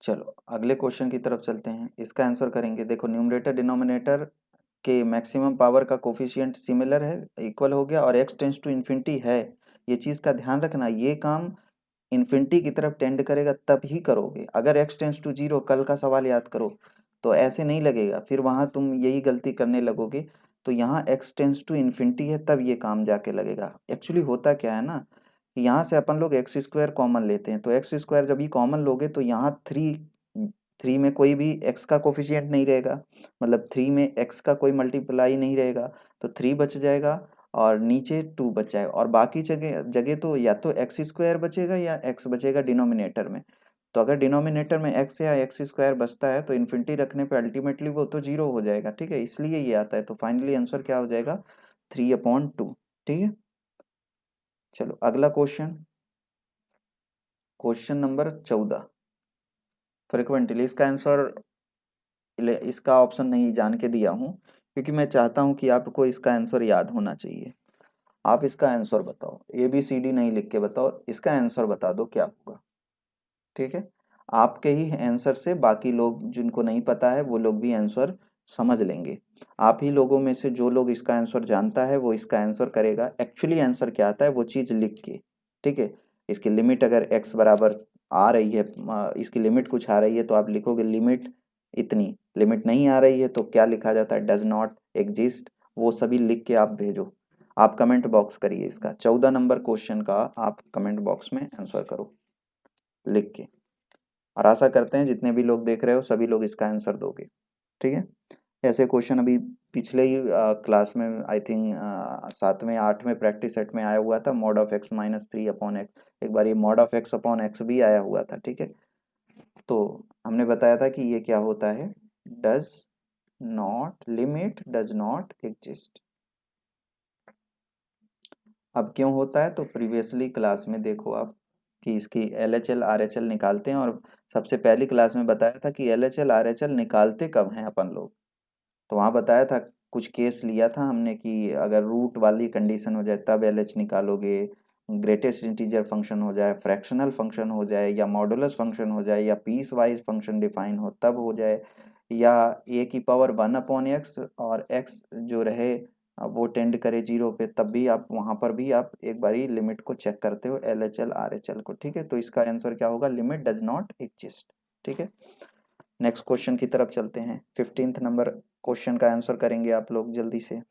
चलो अगले क्वेश्चन की तरफ चलते हैं, इसका आंसर करेंगे। देखो न्यूमरेटर डिनोमिनेटर के मैक्सिमम पावर का कोफिशिएंट सिमिलर है, इक्वल हो गया, और एक्स टेंस टू इन्फिनिटी है, ये चीज़ का ध्यान रखना, ये काम इन्फिनिटी की तरफ टेंड करेगा तब ही करोगे। अगर एक्स टेंस टू जीरो, कल का सवाल याद करो, तो ऐसे नहीं लगेगा, फिर वहाँ तुम यही गलती करने लगोगे। तो यहाँ x टेंस टू इन्फिनिटी है तब ये काम जाके लगेगा। एक्चुअली होता क्या है ना कि यहाँ से अपन लोग एक्स स्क्वायर कॉमन लेते हैं, तो एक्स स्क्वायर जब ये कॉमन लोगे तो यहाँ थ्री में कोई भी x का कोफिशिएंट नहीं रहेगा, मतलब थ्री में x का कोई मल्टीप्लाई नहीं रहेगा, तो थ्री बच जाएगा और नीचे टू बच जाएगा, और बाकी जगह जगह तो या तो एक्स स्क्वायर बचेगा या x बचेगा डिनोमिनेटर में। तो अगर डिनोमिनेटर में x या एक्स स्क्वायर बचता है तो इन्फिनिटी रखने पे अल्टीमेटली वो तो जीरो हो जाएगा, ठीक है, इसलिए ये आता है। तो फाइनली आंसर क्या हो जाएगा, 3/2। ठीक है, चलो अगला क्वेश्चन, क्वेश्चन नंबर 14। फ्रिक्वेंटली इसका आंसर, इसका ऑप्शन नहीं जान के दिया हूँ क्योंकि मैं चाहता हूँ कि आपको इसका आंसर याद होना चाहिए। आप इसका आंसर बताओ, ए बी सी डी नहीं लिख के बताओ, इसका आंसर बता दो क्या होगा। ठीक है, आपके ही आंसर से बाकी लोग जिनको नहीं पता है वो लोग भी आंसर समझ लेंगे। आप ही लोगों में से जो लोग इसका आंसर जानता है वो इसका आंसर करेगा। एक्चुअली आंसर क्या आता है वो चीज़ लिख के, ठीक है, इसकी लिमिट अगर x बराबर आ रही है, इसकी लिमिट कुछ आ रही है तो आप लिखोगे लिमिट इतनी, लिमिट नहीं आ रही है तो क्या लिखा जाता है, डज नॉट एग्जिस्ट, वो सभी लिख के आप भेजो। आप कमेंट बॉक्स करिए, इसका 14 नंबर क्वेश्चन का आप कमेंट बॉक्स में आंसर करो लिख के, और आशा करते हैं जितने भी लोग देख रहे हो सभी लोग इसका आंसर दोगे। ठीक है, ऐसे क्वेश्चन अभी पिछले ही क्लास में आई थिंक 7वें 8वें प्रैक्टिस सेट में आया हुआ था, mod of x minus 3/x, एक बार ये मॉड ऑफ x/x भी आया हुआ था। ठीक है, तो हमने बताया था कि ये क्या होता है, does not, limit does not exist. अब क्यों होता है, तो प्रीवियसली क्लास में देखो आप कि इसकी LHL RHL निकालते हैं, और सबसे पहली क्लास में बताया था कि LHL RHL निकालते कब हैं अपन लोग। तो वहाँ बताया था, कुछ केस लिया था हमने कि अगर रूट वाली कंडीशन हो जाए तब LH निकालोगे, ग्रेटेस्ट इंटीजर फंक्शन हो जाए, फ्रैक्शनल फंक्शन हो जाए, या मॉडुलस फंक्शन हो जाए, या पीस वाइज फंक्शन डिफाइन हो तब हो जाए, या a⁴ 1/x और x जो रहे वो टेंड करे जीरो पे, तब भी आप वहाँ पर भी आप एक बारी लिमिट को चेक करते हो LHL RHL को। ठीक है, तो इसका आंसर क्या होगा, लिमिट डज नॉट एग्जिस्ट। ठीक है, नेक्स्ट क्वेश्चन की तरफ चलते हैं। 15th नंबर क्वेश्चन का आंसर करेंगे आप लोग जल्दी से।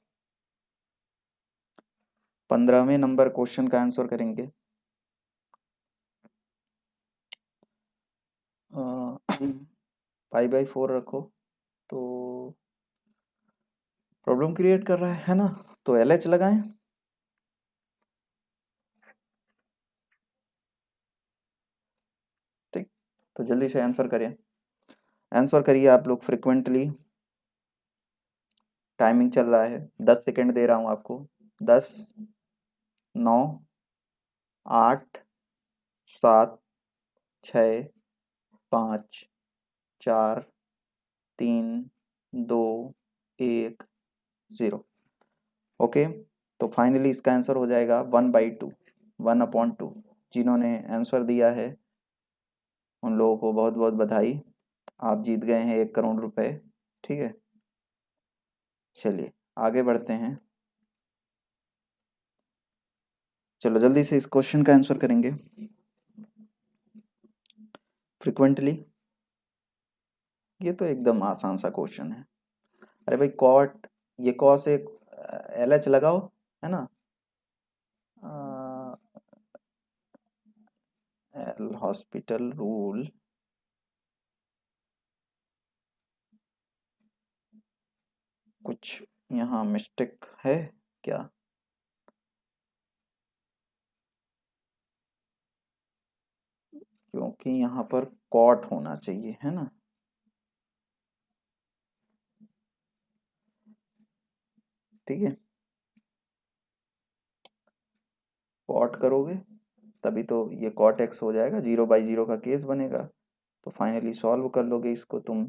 15वें नंबर क्वेश्चन का आंसर करेंगे। पाई/4 रखो, तो प्रॉब्लम क्रिएट कर रहा है ना, तो LH लगाएं। ठीक, तो जल्दी से आंसर करिए, आंसर करिए आप लोग फ्रिक्वेंटली। टाइमिंग चल रहा है, 10 सेकेंड दे रहा हूँ आपको। 10, 9, 8, 7, 6, 5, 4, 3, 2, 1, 0। ओके, तो फाइनली इसका आंसर हो जाएगा 1/2, 1/2। जिन्होंने आंसर दिया है उन लोगों को बहुत बहुत बधाई, आप जीत गए हैं 1 करोड़ रुपए। ठीक है, चलिए आगे बढ़ते हैं। चलो जल्दी से इस क्वेश्चन का आंसर करेंगे फ्रिक्वेंटली। ये तो एकदम आसान सा क्वेश्चन है। अरे भाई कॉट, ये कॉस एक LH लगाओ, है ना, एल हॉस्पिटल रूल, कुछ यहाँ मिस्टेक है क्या, क्योंकि यहाँ पर कॉट होना चाहिए, है ना। ठीक है, कॉट करोगे तभी तो ये कॉट एक्स हो जाएगा, 0/0 का केस बनेगा। तो फाइनली सॉल्व कर लोगे इसको तुम,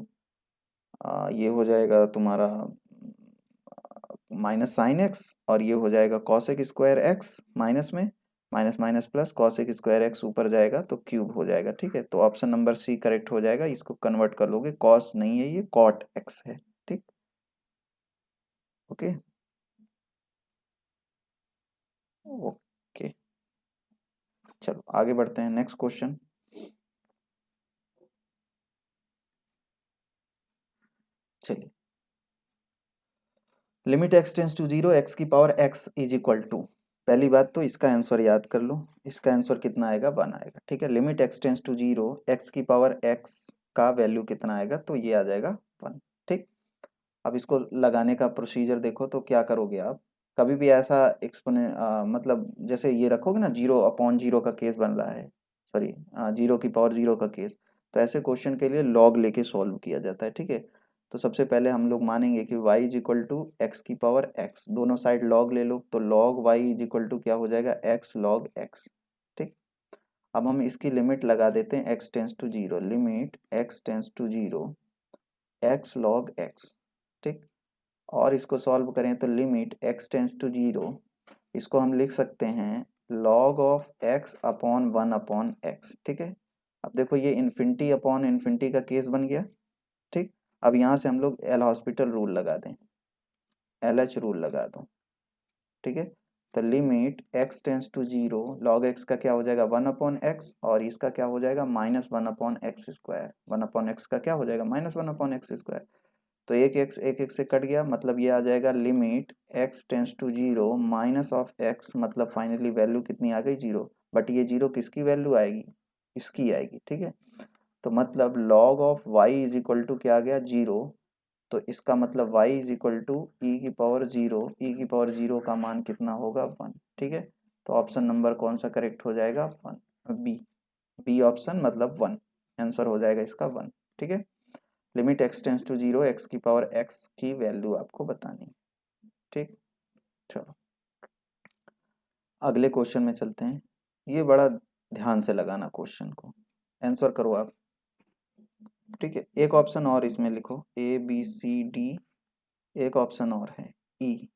ये हो जाएगा तुम्हारा माइनस साइन एक्स, और ये हो जाएगा कॉसेक स्क्वायर एक्स, माइनस में minus minus plus cosec square x ऊपर जाएगा तो क्यूब हो जाएगा। ठीक है, तो ऑप्शन नंबर सी करेक्ट हो जाएगा, इसको कन्वर्ट कर लोगे, कॉस नहीं है ये कॉट एक्स है। ठीक, ओके, ओके, चलो आगे बढ़ते हैं, नेक्स्ट क्वेश्चन। चलिए, limit x tends to zero x की power x is equal to, पहली बात तो इसका आंसर याद कर लो, इसका आंसर कितना आएगा, 1 आएगा। ठीक है, limit x tends to zero x की पावर एक्स का वैल्यू कितना आएगा, तो ये आ जाएगा 1। ठीक, अब इसको लगाने का प्रोसीजर देखो तो क्या करोगे आप, कभी भी ऐसा मतलब जैसे ये रखोगे ना, 0/0 का केस बन रहा है, सॉरी 0 की पावर 0 का केस, तो ऐसे क्वेश्चन के लिए लॉग लेके सॉल्व किया जाता है। ठीक है, तो सबसे पहले हम लोग मानेंगे कि y is equal to x की पावर x, दोनों साइड log ले लो, तो log y is equal to क्या हो जाएगा, x log x। ठीक, अब हम इसकी लिमिट लगा देते हैं x tends to zero, limit x tends to zero x log x। ठीक, और इसको सॉल्व करें तो limit x tends to zero, इसको हम लिख सकते हैं log of x upon 1/x। ठीक है, अब देखो ये इन्फिनिटी अपॉन इन्फिनिटी का केस बन गया। ठीक, अब यहाँ से हम लोग एल हॉस्पिटल रूल लगा दें, एल एच रूल लगा दो। ठीक है, तो limit x tends to zero log x का क्या हो जाएगा, 1/x, और इसका क्या हो जाएगा, -1/x²। 1/x का क्या हो जाएगा, -1/x²। तो एक एक से कट गया, मतलब ये आ जाएगा limit x tends to zero minus of x, मतलब फाइनली वैल्यू कितनी आ गई, 0। बट ये 0 किसकी वैल्यू आएगी, इसकी आएगी। ठीक है, तो मतलब log of y is equal to क्या आ गया, 0। तो इसका मतलब y is equal to e की पावर 0, ई की पावर 0 का मान कितना होगा, 1। ठीक है, तो ऑप्शन नंबर कौन सा करेक्ट हो जाएगा, 1, बी। बी ऑप्शन मतलब 1, आंसर हो जाएगा इसका 1। ठीक है, limit x tends to zero x की पावर x की वैल्यू आपको बतानी है। ठीक, चलो अगले क्वेश्चन में चलते हैं। ये बड़ा ध्यान से लगाना क्वेश्चन को, आंसर करो आप। ठीक है, एक ऑप्शन और इसमें लिखो, A B C D, एक ऑप्शन और है ई।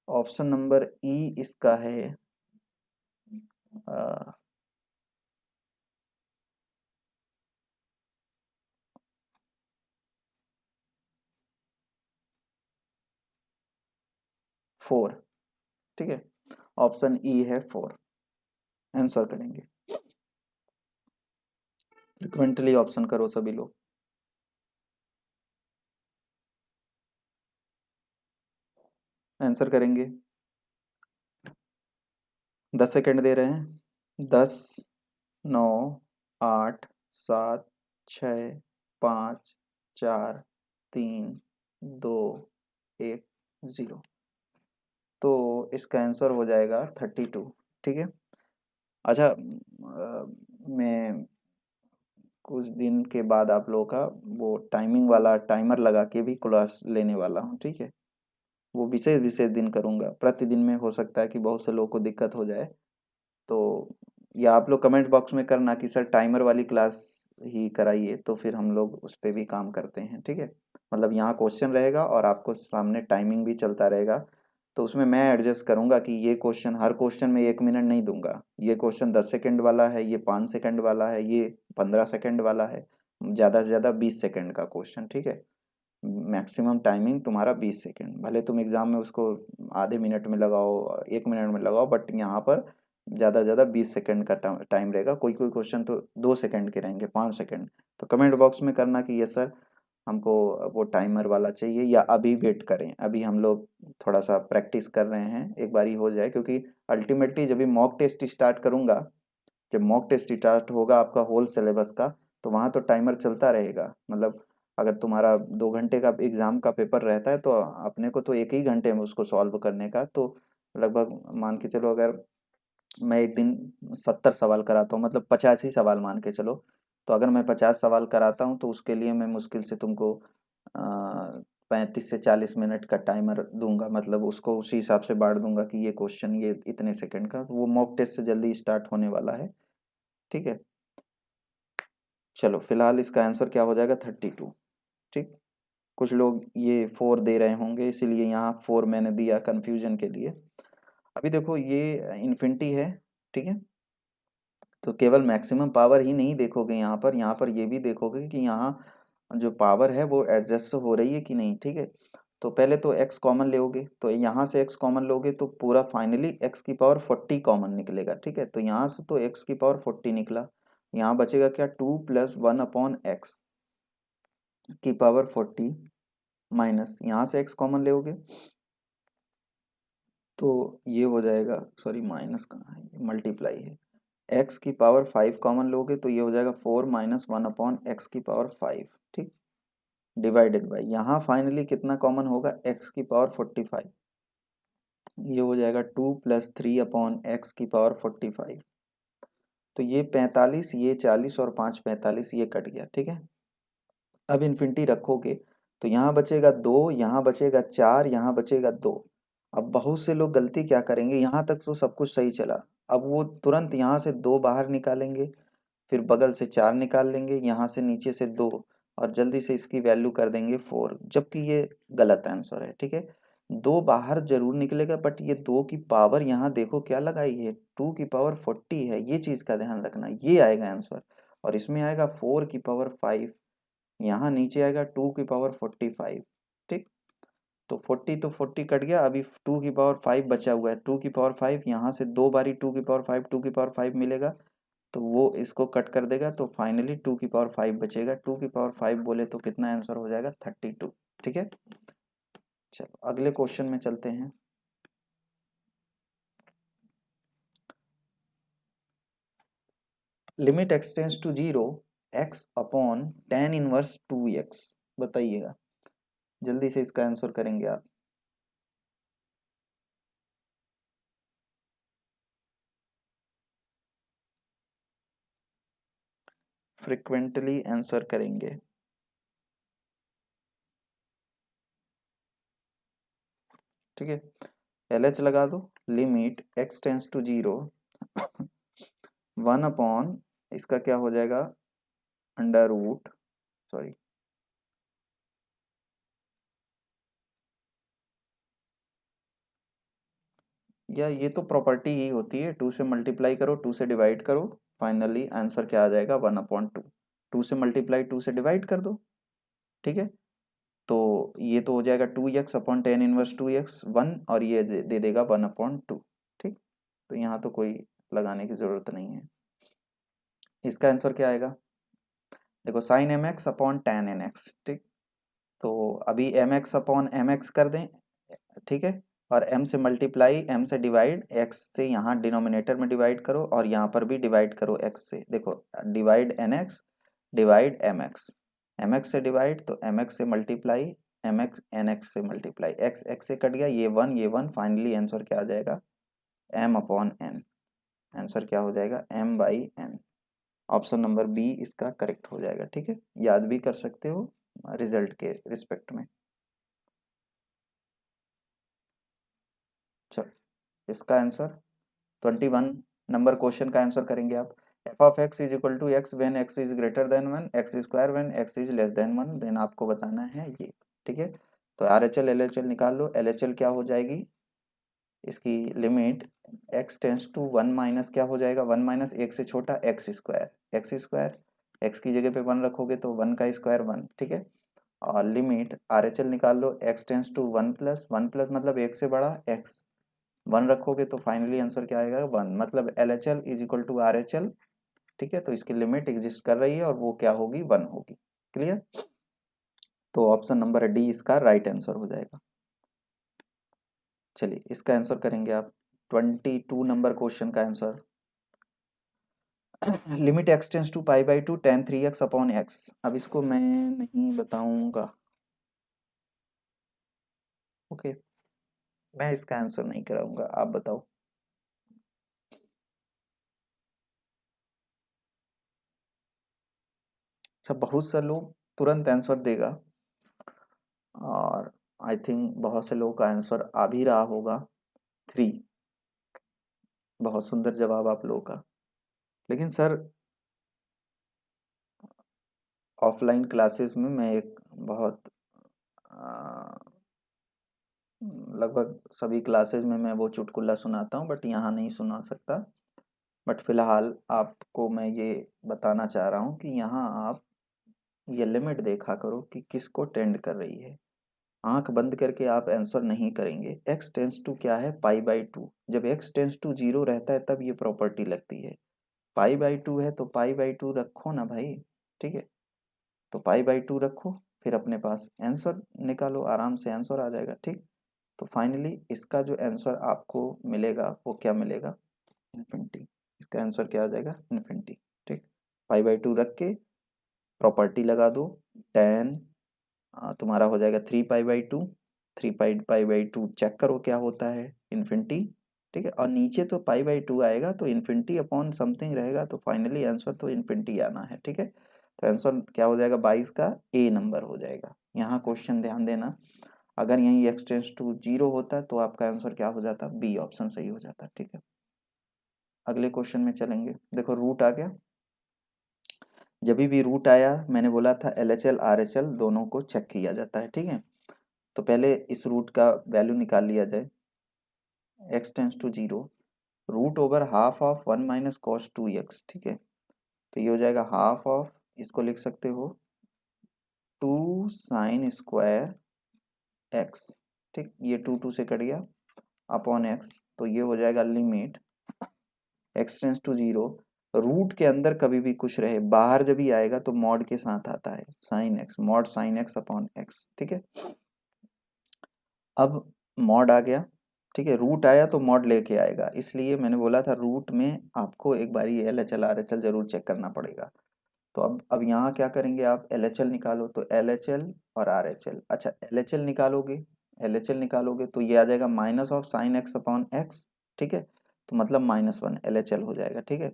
ऑप्शन नंबर ई इसका है 4। ठीक है, ऑप्शन ई है 4, आंसर करेंगे। फ्रिक्वेंटली ऑप्शन करो सभी लोग, आंसर करेंगे। 10 सेकेंड दे रहे हैं, 10, 9, 8, 7, 6, 5, 4, 3, 2, 1, 0। तो इसका आंसर हो जाएगा 32। ठीक है, अच्छा मैं कुछ दिन के बाद आप लोगों का वो टाइमिंग वाला टाइमर लगा के भी क्लास लेने वाला हूँ। ठीक है, वो विशेष विशेष दिन करूँगा, प्रतिदिन में हो सकता है कि बहुत से लोगों को दिक्कत हो जाए, तो या आप लोग कमेंट बॉक्स में करना कि सर टाइमर वाली क्लास ही कराइए, तो फिर हम लोग उस पर भी काम करते हैं। ठीक है, मतलब यहाँ क्वेश्चन रहेगा और आपको सामने टाइमिंग भी चलता रहेगा, तो उसमें मैं एडजस्ट करूँगा कि ये क्वेश्चन, हर क्वेश्चन में 1 मिनट नहीं दूंगा, ये क्वेश्चन 10 सेकेंड वाला है, ये 5 सेकेंड वाला है, ये 15 सेकेंड वाला है, ज़्यादा से ज़्यादा 20 सेकेंड का क्वेश्चन। ठीक है, मैक्सिमम टाइमिंग तुम्हारा 20 सेकेंड, भले तुम एग्जाम में उसको आधे मिनट में लगाओ, 1 मिनट में लगाओ, बट यहाँ पर ज़्यादा से ज़्यादा 20 सेकेंड का टाइम रहेगा। कोई कोई क्वेश्चन तो 2 सेकेंड के रहेंगे, 5 सेकेंड। तो कमेंट बॉक्स में करना कि ये सर हमको वो टाइमर वाला चाहिए, या अभी वेट करें, अभी हम लोग थोड़ा सा प्रैक्टिस कर रहे हैं, एक बारी हो जाए, क्योंकि अल्टीमेटली जब भी मॉक टेस्ट स्टार्ट करूँगा, जब मॉक टेस्ट स्टार्ट होगा आपका होल सिलेबस का, तो वहाँ तो टाइमर चलता रहेगा। मतलब अगर तुम्हारा 2 घंटे का एग्ज़ाम का पेपर रहता है, तो अपने को तो 1 ही घंटे में उसको सॉल्व करने का, तो लगभग मान के चलो, अगर मैं एक दिन 70 सवाल कराता हूँ, मतलब 85 सवाल मान के चलो, तो अगर मैं 50 सवाल कराता हूँ, तो उसके लिए मैं मुश्किल से तुमको 35 से 40 मिनट का टाइमर दूंगा, मतलब उसको उसी हिसाब से बांट दूंगा कि ये क्वेश्चन ये इतने सेकंड का, तो वो मॉक टेस्ट से जल्दी स्टार्ट होने वाला है। ठीक है, चलो फिलहाल इसका आंसर क्या हो जाएगा, 32। ठीक, कुछ लोग ये 4 दे रहे होंगे, इसीलिए यहाँ 4 मैंने दिया कन्फ्यूजन के लिए। अभी देखो ये इन्फिनिटी है। ठीक है, तो केवल मैक्सिमम पावर ही नहीं देखोगे, यहाँ पर ये भी देखोगे कि यहाँ जो पावर है वो एडजस्ट हो रही है कि नहीं। ठीक है, तो पहले तो x कॉमन लोगे, तो यहाँ से x कॉमन लोगे तो पूरा फाइनली x की पावर 40 कॉमन निकलेगा। ठीक है, तो यहाँ से तो x की पावर 40 निकला, यहाँ बचेगा क्या, 2 + 1/x की पावर 40। माइनस यहाँ से x कॉमन लोगे तो ये हो जाएगा, सॉरी माइनस कहाँ है, मल्टीप्लाई है, x की पावर 5 कॉमन लोगे तो ये हो जाएगा 4 माइनस 1 अपॉन एक्स की पावर 5, ठीक, डिवाइडेड बाई यहाँ फाइनली कितना कॉमन होगा, x की पावर 45, ये हो जाएगा 2 प्लस 3 अपॉन एक्स की पावर 45, तो ये 45, ये 40 और 5 45, ये कट गया, ठीक है। अब इन्फिनिटी रखोगे तो यहाँ बचेगा 2, यहाँ बचेगा 4, यहाँ बचेगा 2। अब बहुत से लोग गलती क्या करेंगे, यहाँ तक तो सब कुछ सही चला, अब वो तुरंत यहाँ से 2 बाहर निकालेंगे, फिर बगल से 4 निकाल लेंगे, यहाँ से नीचे से 2, और जल्दी से इसकी वैल्यू कर देंगे 4, जबकि ये गलत आंसर है, ठीक है। 2 बाहर जरूर निकलेगा, बट ये 2 की पावर यहाँ देखो क्या लगाई है, 2 की पावर 40 है, ये चीज़ का ध्यान रखना, ये आएगा आंसर। और इसमें आएगा 4 की पावर 5, यहाँ नीचे आएगा 2 की पावर 45, ठीक। तो 40 तो 40 कट गया, अभी 2 की पावर 5 बचा हुआ है, 2 की पावर 5 यहाँ से 2 बारी 2 की पावर 5, 2 की पावर 5 मिलेगा, तो वो इसको कट कर देगा, तो फाइनली 2 की पावर 5 बचेगा, 2 की पावर 5 बोले तो कितना आंसर हो जाएगा, 32, ठीक है। चलो अगले क्वेश्चन में चलते हैं। Limit x tends to zero, x upon tan inverse 2x, बताइएगा, जल्दी से इसका आंसर करेंगे आप। फ्रिक्वेंटली आंसर करेंगे, ठीक है। LH लगा दो, limit x tends to zero 1 upon, इसका क्या हो जाएगा, अंडर रूट, सॉरी या ये तो प्रॉपर्टी ही होती है, 2 से मल्टीप्लाई करो, 2 से डिवाइड करो, फाइनली आंसर क्या आ जाएगा, 1 अपॉन 2, 2 से मल्टीप्लाई 2 से डिवाइड कर दो, ठीक है। तो ये तो हो जाएगा 2x upon tan inverse 2x 1, और ये दे देगा 1 अपॉन 2, ठीक। तो यहाँ तो कोई लगाने की जरूरत नहीं है। इसका आंसर क्या आएगा, देखो sine m x upon tan n x, ठीक। तो अभी m x upon m x कर दें, ठीक है, और m से मल्टीप्लाई m से डिवाइड, x से यहाँ डिनोमिनेटर में डिवाइड करो, और यहाँ पर भी डिवाइड करो x से, देखो divide n x divide m x, m x से डिवाइड तो एम एक्स से multiply, m x n x से मल्टीप्लाई, एक्स एक्स से कट गया, ये वन ये वन, फाइनली आंसर क्या आ जाएगा, m अपॉन n, आंसर क्या हो जाएगा, m by n। Option number B इसका करेक्ट हो जाएगा, ठीक है, याद भी कर सकते हो रिजल्ट के रिस्पेक्ट में। चलो इसका आंसर 21 नंबर क्वेश्चन का आंसर करेंगे आप। F of x is equal to x when x is greater than 1, x square when x is less than 1, then आपको बताना है ये, ठीक है। तो R H L L H L निकाल लो, एल एच एल क्या हो जाएगी, इसकी limit x tends to 1 minus क्या हो जाएगा, 1 माइनस एक से छोटा एक्स स्क्वायर, एक्स की जगह पे 1 रखोगे तो 1 का स्क्वायर 1, ठीक है। और लिमिट आर एच एल निकाल लो, एक्स टेंस टू 1 प्लस मतलब एक से बड़ा एक्स, 1 रखोगे तो फाइनली आंसर क्या आएगा, 1, मतलब L H L is equal to R H L, ठीक है। तो इसकी लिमिट एग्जिस्ट कर रही है और वो क्या होगी, 1 होगी, क्लियर। तो ऑप्शन नंबर डी इसका राइट आंसर हो जाएगा। चलिए इसका आंसर करेंगे आप, 22 नंबर क्वेश्चन का answer. Limit x tends to pi by two tan 3x upon x, अब इसको मैं नहीं बताऊंगा, ओके, मैं इसका आंसर नहीं कराऊंगा, आप बताओ। सब बहुत से लोग तुरंत आंसर देगा, और आई थिंक बहुत से लोगों का आंसर आ भी रहा होगा, 3, बहुत सुंदर जवाब आप लोगों का। लेकिन सर ऑफलाइन क्लासेस में मैं एक बहुत आ, लगभग सभी क्लासेस में मैं वो चुटकुला सुनाता हूँ, बट यहाँ नहीं सुना सकता। बट फिलहाल आपको मैं ये बताना चाह रहा हूँ कि यहाँ आप ये लिमिट देखा करो कि किसको टेंड कर रही है, आंख बंद करके आप आंसर नहीं करेंगे। x टेंस टू क्या है, पाई बाई टू, जब x टेंस टू जीरो रहता है तब ये प्रॉपर्टी लगती है, पाई बाई टू है तो पाई बाई टू रखो ना भाई, ठीक है। तो पाई बाई टू रखो, फिर अपने पास आंसर निकालो, आराम से आंसर आ जाएगा। ठीक, तो फाइनली इसका जो आंसर आपको मिलेगा वो क्या मिलेगा, इन्फिनिटी। इसका आंसर क्या आ जाएगा, इन्फिनिटी। ठीक, 5/2 रख के प्रॉपर्टी लगा दो, टेन तुम्हारा हो जाएगा 3π/2, 3π/2 चेक करो क्या होता है, इन्फिनिटी। ठीक है, और नीचे तो π/2 आएगा तो इन्फिनिटी अपॉन समथिंग रहेगा, तो फाइनली आंसर तो इन्फिनिटी आना है। ठीक है, तो आंसर क्या हो जाएगा, 22 का ए नंबर हो जाएगा। यहाँ क्वेश्चन ध्यान देना, अगर यही x टेंस टू 0 होता तो आपका आंसर क्या हो जाता, बी ऑप्शन सही हो जाता। ठीक है, अगले क्वेश्चन में चलेंगे। देखो रूट आ गया, जब भी रूट आया मैंने बोला था LHL RHL दोनों को चेक किया जाता है। ठीक है, तो पहले इस रूट का वैल्यू निकाल लिया जाए, x tends to 0, root over half of 1 minus cos 2x। ठीक है, तो ये हो जाएगा हाफ ऑफ, इसको लिख सकते हो 2 साइन स्क्वायर x। ठीक, ये 2 से कट गया अपॉन x, तो ये हो जाएगा limit x tends to 0, root के अंदर कभी भी कुछ रहे, बाहर जब भी आएगा तो मॉड के साथ आता है, sine x, mod sine x upon x। ठीक है, अब मॉड आ गया। ठीक है, रूट आया तो मॉड लेके आएगा, इसलिए मैंने बोला था रूट में आपको एक बारी LHL RHL जरूर चेक करना पड़ेगा। तो अब यहाँ क्या करेंगे आप, LHL निकालो, तो LHL और RHL। अच्छा, LHL निकालोगे, LHL निकालोगे तो ये आ जाएगा minus of sine x upon x. ठीक है, तो मतलब -1 LHL हो जाएगा। ठीक है,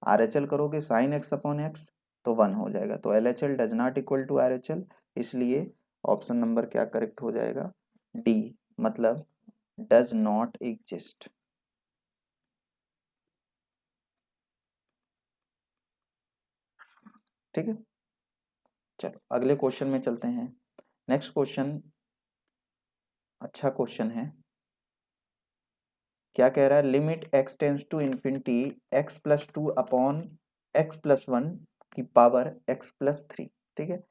RHL करोगे साइन एक्स अपॉन एक्स तो 1 हो जाएगा, तो LHL does not equal to RHL, इसलिए ऑप्शन नंबर क्या करेक्ट हो जाएगा, डी, मतलब डज नॉट एग्जिस्ट। ठीक है, चलो अगले क्वेश्चन में चलते हैं। नेक्स्ट क्वेश्चन अच्छा क्वेश्चन है, क्या कह रहा है, limit x tends to infinity x+2 upon x+1 की पावर x+3। ठीक है,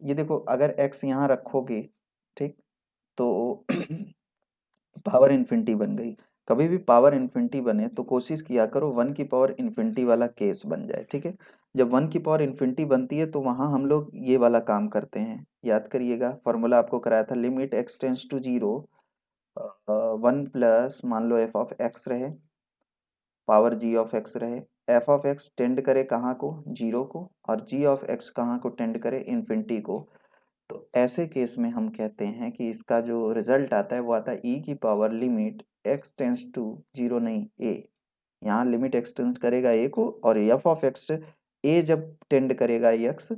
ये देखो अगर x यहाँ रखोगे, ठीक, तो पावर इन्फिनिटी बन गई। कभी भी पावर इन्फिनिटी बने तो कोशिश किया करो 1 की पावर इन्फिनिटी वाला केस बन जाए। ठीक है, जब 1 की पावर इन्फिनिटी बनती है तो वहां हम लोग ये वाला काम करते हैं, याद करिएगा फॉर्मूला आपको कराया था, limit x tends to 0, 1 plus मान लो f ऑफ x रहे, पावर g ऑफ x रहे, f ऑफ x टेंड करे कहाँ को, 0 को, और g ऑफ x कहाँ को टेंड करे, इन्फिनिटी को। तो ऐसे केस में हम कहते हैं कि इसका जो रिजल्ट आता है वो आता है e की power limit x tends to 0, नहीं a, यहाँ लिमिट x टेंड करेगा a को, और f ऑफ x a जब टेंड करेगा x,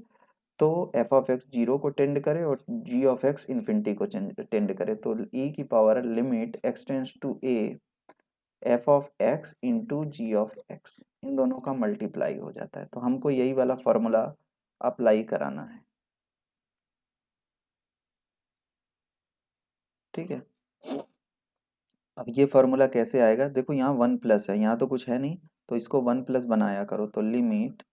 तो f ऑफ x 0 को टेंड करे और g ऑफ x इन्फिनिटी को टेंड करे, तो e की power limit x tends to a f of x into G of x, इन दोनों का मल्टीप्लाई हो जाता है। तो हमको यही वाला फॉर्मूला अप्लाई कराना है। ठीक है, अब ये फॉर्मूला कैसे आएगा, देखो यहाँ 1 प्लस है, यहाँ तो कुछ है नहीं, तो इसको 1 प्लस बनाया करो, तो limit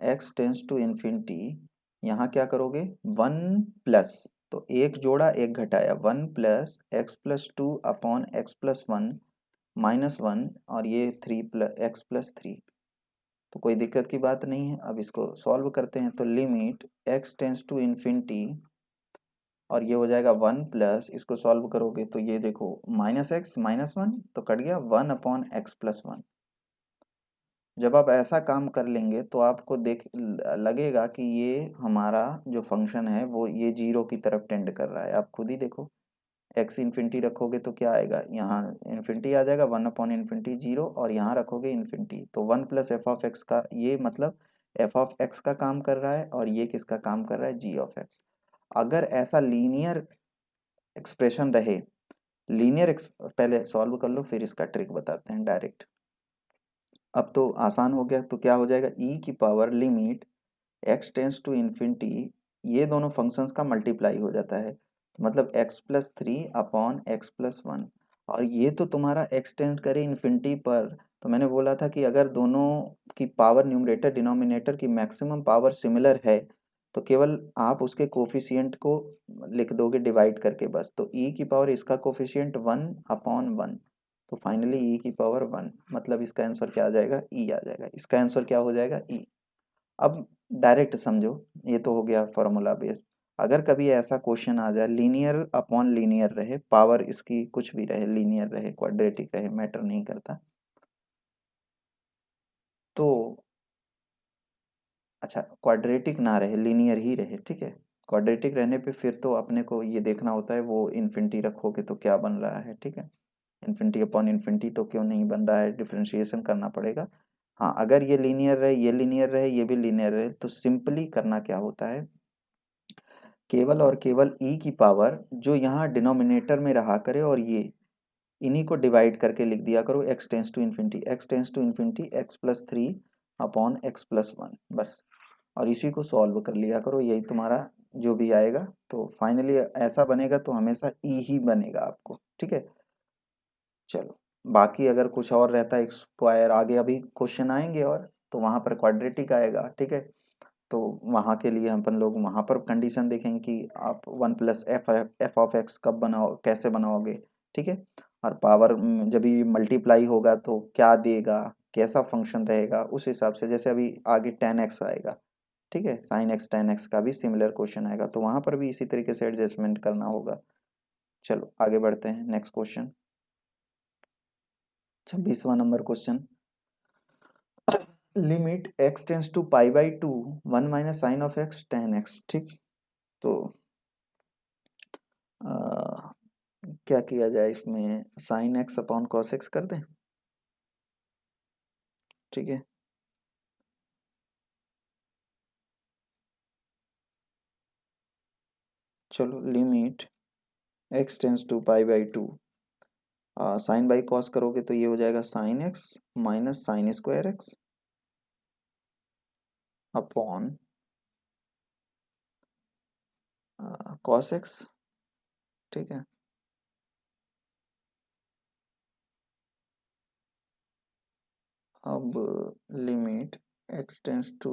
x tends to infinity, यहाँ क्या करोगे 1 प्लस, तो एक जोड़ा एक घटाया, 1 प्लस x+2 अपॉन x+1 -1, और ये 3 प्लस x+3, तो कोई दिक्कत की बात नहीं है। अब इसको सॉल्व करते हैं, तो limit x tends to infinity, और ये हो जाएगा 1 प्लस, इसको सॉल्व करोगे तो ये देखो -x -1 तो कट गया 1 अपॉन x+1। जब आप ऐसा काम कर लेंगे तो आपको देख लगेगा कि ये हमारा जो फंक्शन है वो ये 0 की तरफ टेंड कर रहा है। आप खुद ही देखो, x इन्फिनिटी रखोगे तो क्या आएगा, यहाँ इन्फिनिटी आ जाएगा, 1 अपॉन इन्फिनिटी 0, और यहाँ रखोगे इन्फिनिटी, तो 1 प्लस एफ ऑफ एक्स का, ये मतलब एफ ऑफ एक्स का काम कर रहा है, और ये किसका काम कर रहा है, जी ऑफ एक्स। अगर ऐसा लीनियर एक्सप्रेशन रहे, पहले सॉल्व कर लो फिर इसका ट्रिक बताते हैं डायरेक्ट। अब तो आसान हो गया, तो क्या हो जाएगा, e की power limit x tends to infinity, ये दोनों फंक्शंस का मल्टीप्लाई हो जाता है, तो मतलब x+3 अपॉन x+1, और ये तो तुम्हारा x टेंस करे इन्फिनिटी पर, तो मैंने बोला था कि अगर दोनों की पावर न्यूमरेटर डिनोमिनेटर की मैक्सिमम पावर सिमिलर है तो केवल आप उसके कोफिशिएंट को लिख दोगे डिवाइड करके बस, तो e की पावर इसका कोफिशिएंट 1 अपॉन 1, तो फाइनली e की पावर 1, मतलब इसका आंसर क्या आ जाएगा, e आ जाएगा, इसका आंसर क्या हो जाएगा, e। अब डायरेक्ट समझो, ये तो हो गया फॉर्मूला बेस। अगर कभी ऐसा क्वेश्चन आ जाए लीनियर अपॉन लीनियर रहे, पावर इसकी कुछ भी रहे, लीनियर रहे क्वाड्रेटिक रहे मैटर नहीं करता, तो अच्छा क्वाड्रेटिक ना रहे लीनियर ही रहे, ठीक है। क्वाड्रेटिक रहने पे फिर तो अपने को ये देखना होता है वो इन्फिनिटी रखोगे तो क्या बन रहा है, ठीक है। इन्फिनिटी अपॉन इन्फिनिटी तो क्यों नहीं बन रहा है, डिफरेंशिएशन करना पड़ेगा। हाँ अगर ये लीनियर रहे, ये लीनियर रहे, ये भी लीनियर रहे, तो सिंपली करना क्या होता है, केवल और केवल e की पावर जो यहाँ डिनोमिनेटर में रहा करे और ये इन्हीं को डिवाइड करके लिख दिया करो, x tends to infinity, x tends to infinity x+3 upon x+1 बस। और इसी को सॉल्व कर लिया करो, यही तुम्हारा जो भी आएगा, तो फाइनली ऐसा बनेगा तो हमेशा ई ही बनेगा आपको, ठीक है। चलो बाकी अगर कुछ और रहता है स्क्वायर आगे अभी क्वेश्चन आएंगे और तो वहां पर क्वाड्रेटिक आएगा, ठीक है। तो वहां के लिए अपन लोग वहां पर कंडीशन देखेंगे कि आप 1+f एफ ऑफ एक्स कब बनाओ, कैसे बनाओगे, ठीक है। और पावर जब भी मल्टीप्लाई होगा तो क्या देगा, कैसा फंक्शन रहेगा, उस हिसाब से जैसे अभी आगे 10x आएगा, ठीक है, साइन एक्स 10x का भी सिमिलर क्वेश्चन आएगा, तो वहां पर भी इसी तरीके से एडजस्टमेंट करना होगा। चलो आगे बढ़ते हैं, नेक्स्ट क्वेश्चन 26वां number question, limit x tends to π/2 1 minus sine of x 10x, ठीक। तो आ, क्या किया जाए इसमें, sine x upon cos x कर दें, ठीक है। चलो limit x tends to π/2 sine by cos करोगे तो ये हो जाएगा sine x minus sine square x upon cos x, ठीक है। अब लिमिट x टेंस टू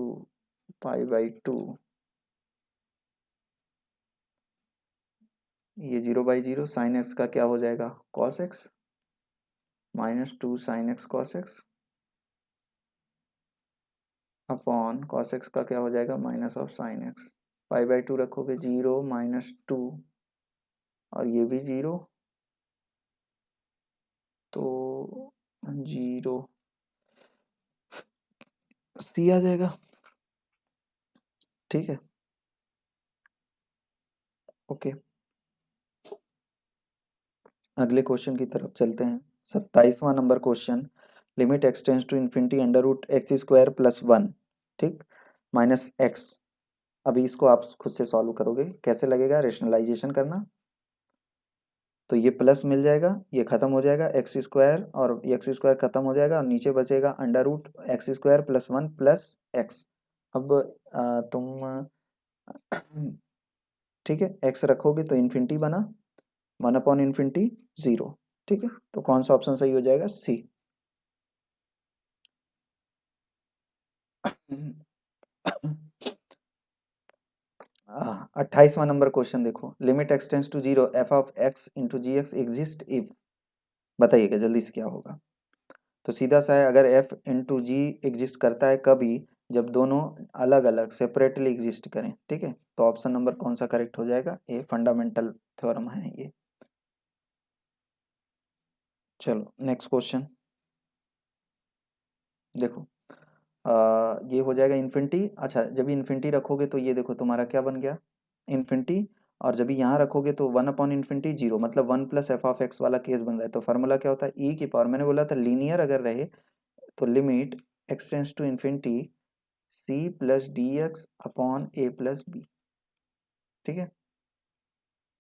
π/2, ये 0/0 साइन एक्स का क्या हो जाएगा cos x -2 sine x cos x upon cos x का क्या हो जाएगा माइनस ऑफ साइन एक्स, π/2 रखोगे 0 -2 और ये भी 0, तो 0 सी आ जाएगा, ठीक है। ओके अगले क्वेश्चन की तरफ चलते हैं, 27वां number question, limit x tends to infinity √x² + 1, ठीक, माइनस एक्स। अभी इसको आप खुद से सॉल्व करोगे, कैसे लगेगा, रेशनलाइजेशन करना, तो ये प्लस मिल जाएगा, ये खत्म हो जाएगा, x² और x² खत्म हो जाएगा और नीचे बचेगा √x² + 1 प्लस एक्स। अब तुम ठीक है x रखोगे तो इन्फिनिटी बना, 1/∞ 0, ठीक है। तो कौन सा ऑप्शन सही हो जाएगा, सी। 28वां नंबर क्वेश्चन देखो, limit x tends to 0 F of X into G X exist if, बताइएगा जल्दी से क्या होगा। तो सीधा सा है, अगर f इंटू जी एग्जिस्ट करता है कभी, जब दोनों अलग अलग सेपरेटली एग्जिस्ट करें, ठीक है। तो ऑप्शन नंबर कौन सा करेक्ट हो जाएगा, ये फंडामेंटल थ्योरम है ये। चलो नेक्स्ट क्वेश्चन देखो, ये हो जाएगा इन्फिनिटी, अच्छा जब इन्फिनिटी रखोगे तो ये देखो तुम्हारा क्या बन गया इन्फिनिटी, और जब यहाँ रखोगे तो 1/∞ 0, मतलब 1+f(x) वाला केस बन रहा है। तो फार्मूला क्या होता है, e की पावर, मैंने बोला था लीनियर अगर रहे तो limit x tends to infinity c+dx/a+b, ठीक है।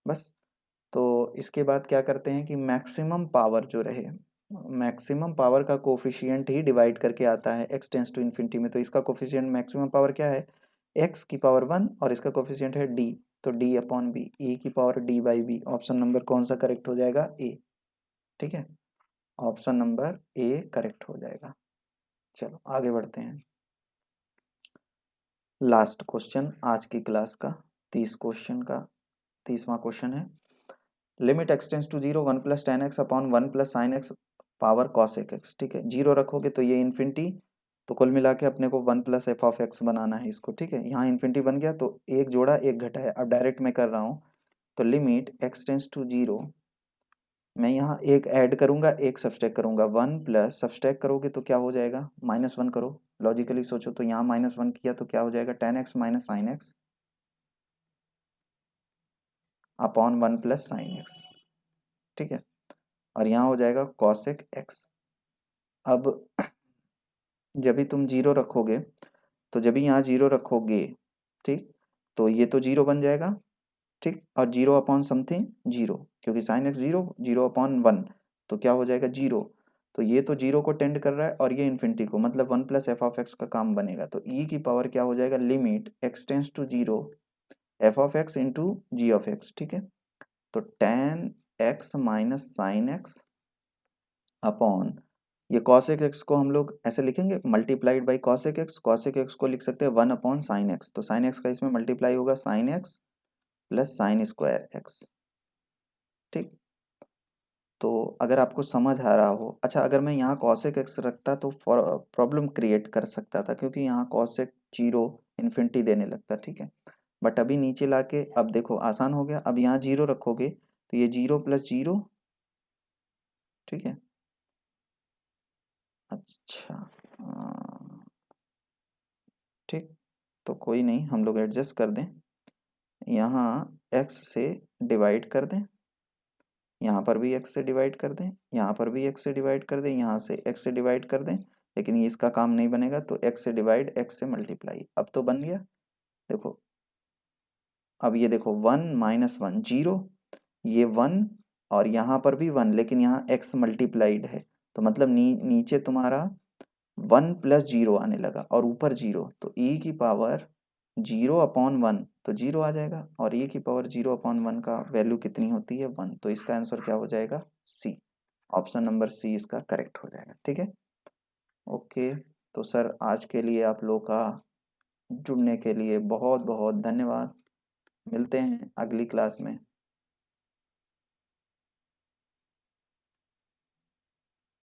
बस तो इसके बाद क्या करते हैं कि मैक्सिमम पावर जो रहे, मैक्सिमम पावर का कोफिशिएंट ही डिवाइड करके आता है x टेंस टू इन्फिनिटी में, तो इसका कोफिशिएंट मैक्सिमम पावर क्या है, x की पावर 1 और इसका कोफिशिएंट है d, तो d/b, e की पावर d/b, ऑप्शन नंबर कौन सा करेक्ट हो जाएगा, ए, ठीक है। ऑप्शन नंबर ए करेक्ट हो जाएगा। चलो आगे बढ़ते हैं, लास्ट क्वेश्चन आज की क्लास का, 30वां क्वेश्चन है, limit x tends to 0 1+tan x upon 1+sin x power cos x, ठीक है। 0 रखोगे तो ये इन्फिनिटी तो कुल मिला के अपने को 1 + f(x) बनाना है इसको, ठीक है। यहाँ इन्फिनिटी बन गया तो एक जोड़ा एक घटाया, अब डायरेक्ट मैं कर रहा हूँ। तो लिमिट x टेंस टू 0, मैं यहाँ एक ऐड करूंगा एक सब्सट्रैक्ट करूंगा, 1 प्लस सब्सट्रैक्ट करोगे तो क्या हो जाएगा, -1 करो, लॉजिकली सोचो तो यहाँ -1 किया तो क्या हो जाएगा, tan x minus sine x upon 1 + sine x, ठीक है। और यहाँ हो जाएगा cosec x। अब जब भी तुम जीरो रखोगे, तो जब भी यहाँ जीरो रखोगे, ठीक, तो ये तो जीरो बन जाएगा, ठीक, और जीरो अपॉन समथिंग जीरो, क्योंकि sine x zero, zero upon 1 तो क्या हो जाएगा जीरो। तो ये तो जीरो को टेंड कर रहा है और ये इन्फिनिटी को, मतलब 1 + f(x) का काम बनेगा। तो e की पावर क्या हो जाएगा, limit x tends to 0 f(x) into g(x), ठीक है। तो tan x minus sine x upon, ये cosec x को हम लोग ऐसे लिखेंगे multiplied by cosec x, cosec x को लिख सकते हैं 1 अपॉन साइन एक्स, तो साइन एक्स का इसमें मल्टीप्लाई होगा sine X plus sine square X, ठीक। तो अगर आपको समझ आ रहा हो, अच्छा अगर मैं यहाँ cosec x रखता तो प्रॉब्लम क्रिएट कर सकता था, क्योंकि यहाँ cosec 0 इन्फिनिटी देने लगता, ठीक है। बट अभी नीचे लाके अब देखो आसान हो गया, अब यहाँ जीरो रखोगे तो ये 0 + 0, ठीक है। अच्छा, ठीक, तो कोई नहीं, हम लोग एडजस्ट कर दें, यहाँ x से डिवाइड कर दें, यहाँ पर भी x से डिवाइड कर दें, यहाँ पर भी x से डिवाइड कर दें, यहाँ से x से डिवाइड कर दें, लेकिन ये इसका काम नहीं बनेगा, तो x से डिवाइड x से मल्टीप्लाई, अब तो बन गया। देखो अब ये देखो 1 - 1 0, ये 1 और यहाँ पर भी 1, लेकिन यहाँ x मल्टीप्लाइड है, तो मतलब नीचे तुम्हारा 1 + 0 आने लगा और ऊपर 0, तो e की पावर 0 अपॉन 1 तो 0 आ जाएगा, और e की पावर 0 अपॉन 1 का वैल्यू कितनी होती है 1, तो इसका आंसर क्या हो जाएगा सी, ऑप्शन नंबर सी इसका करेक्ट हो जाएगा, ठीक है। ओके, तो सर आज के लिए आप लोग का जुड़ने के लिए बहुत बहुत धन्यवाद, मिलते हैं अगली क्लास में।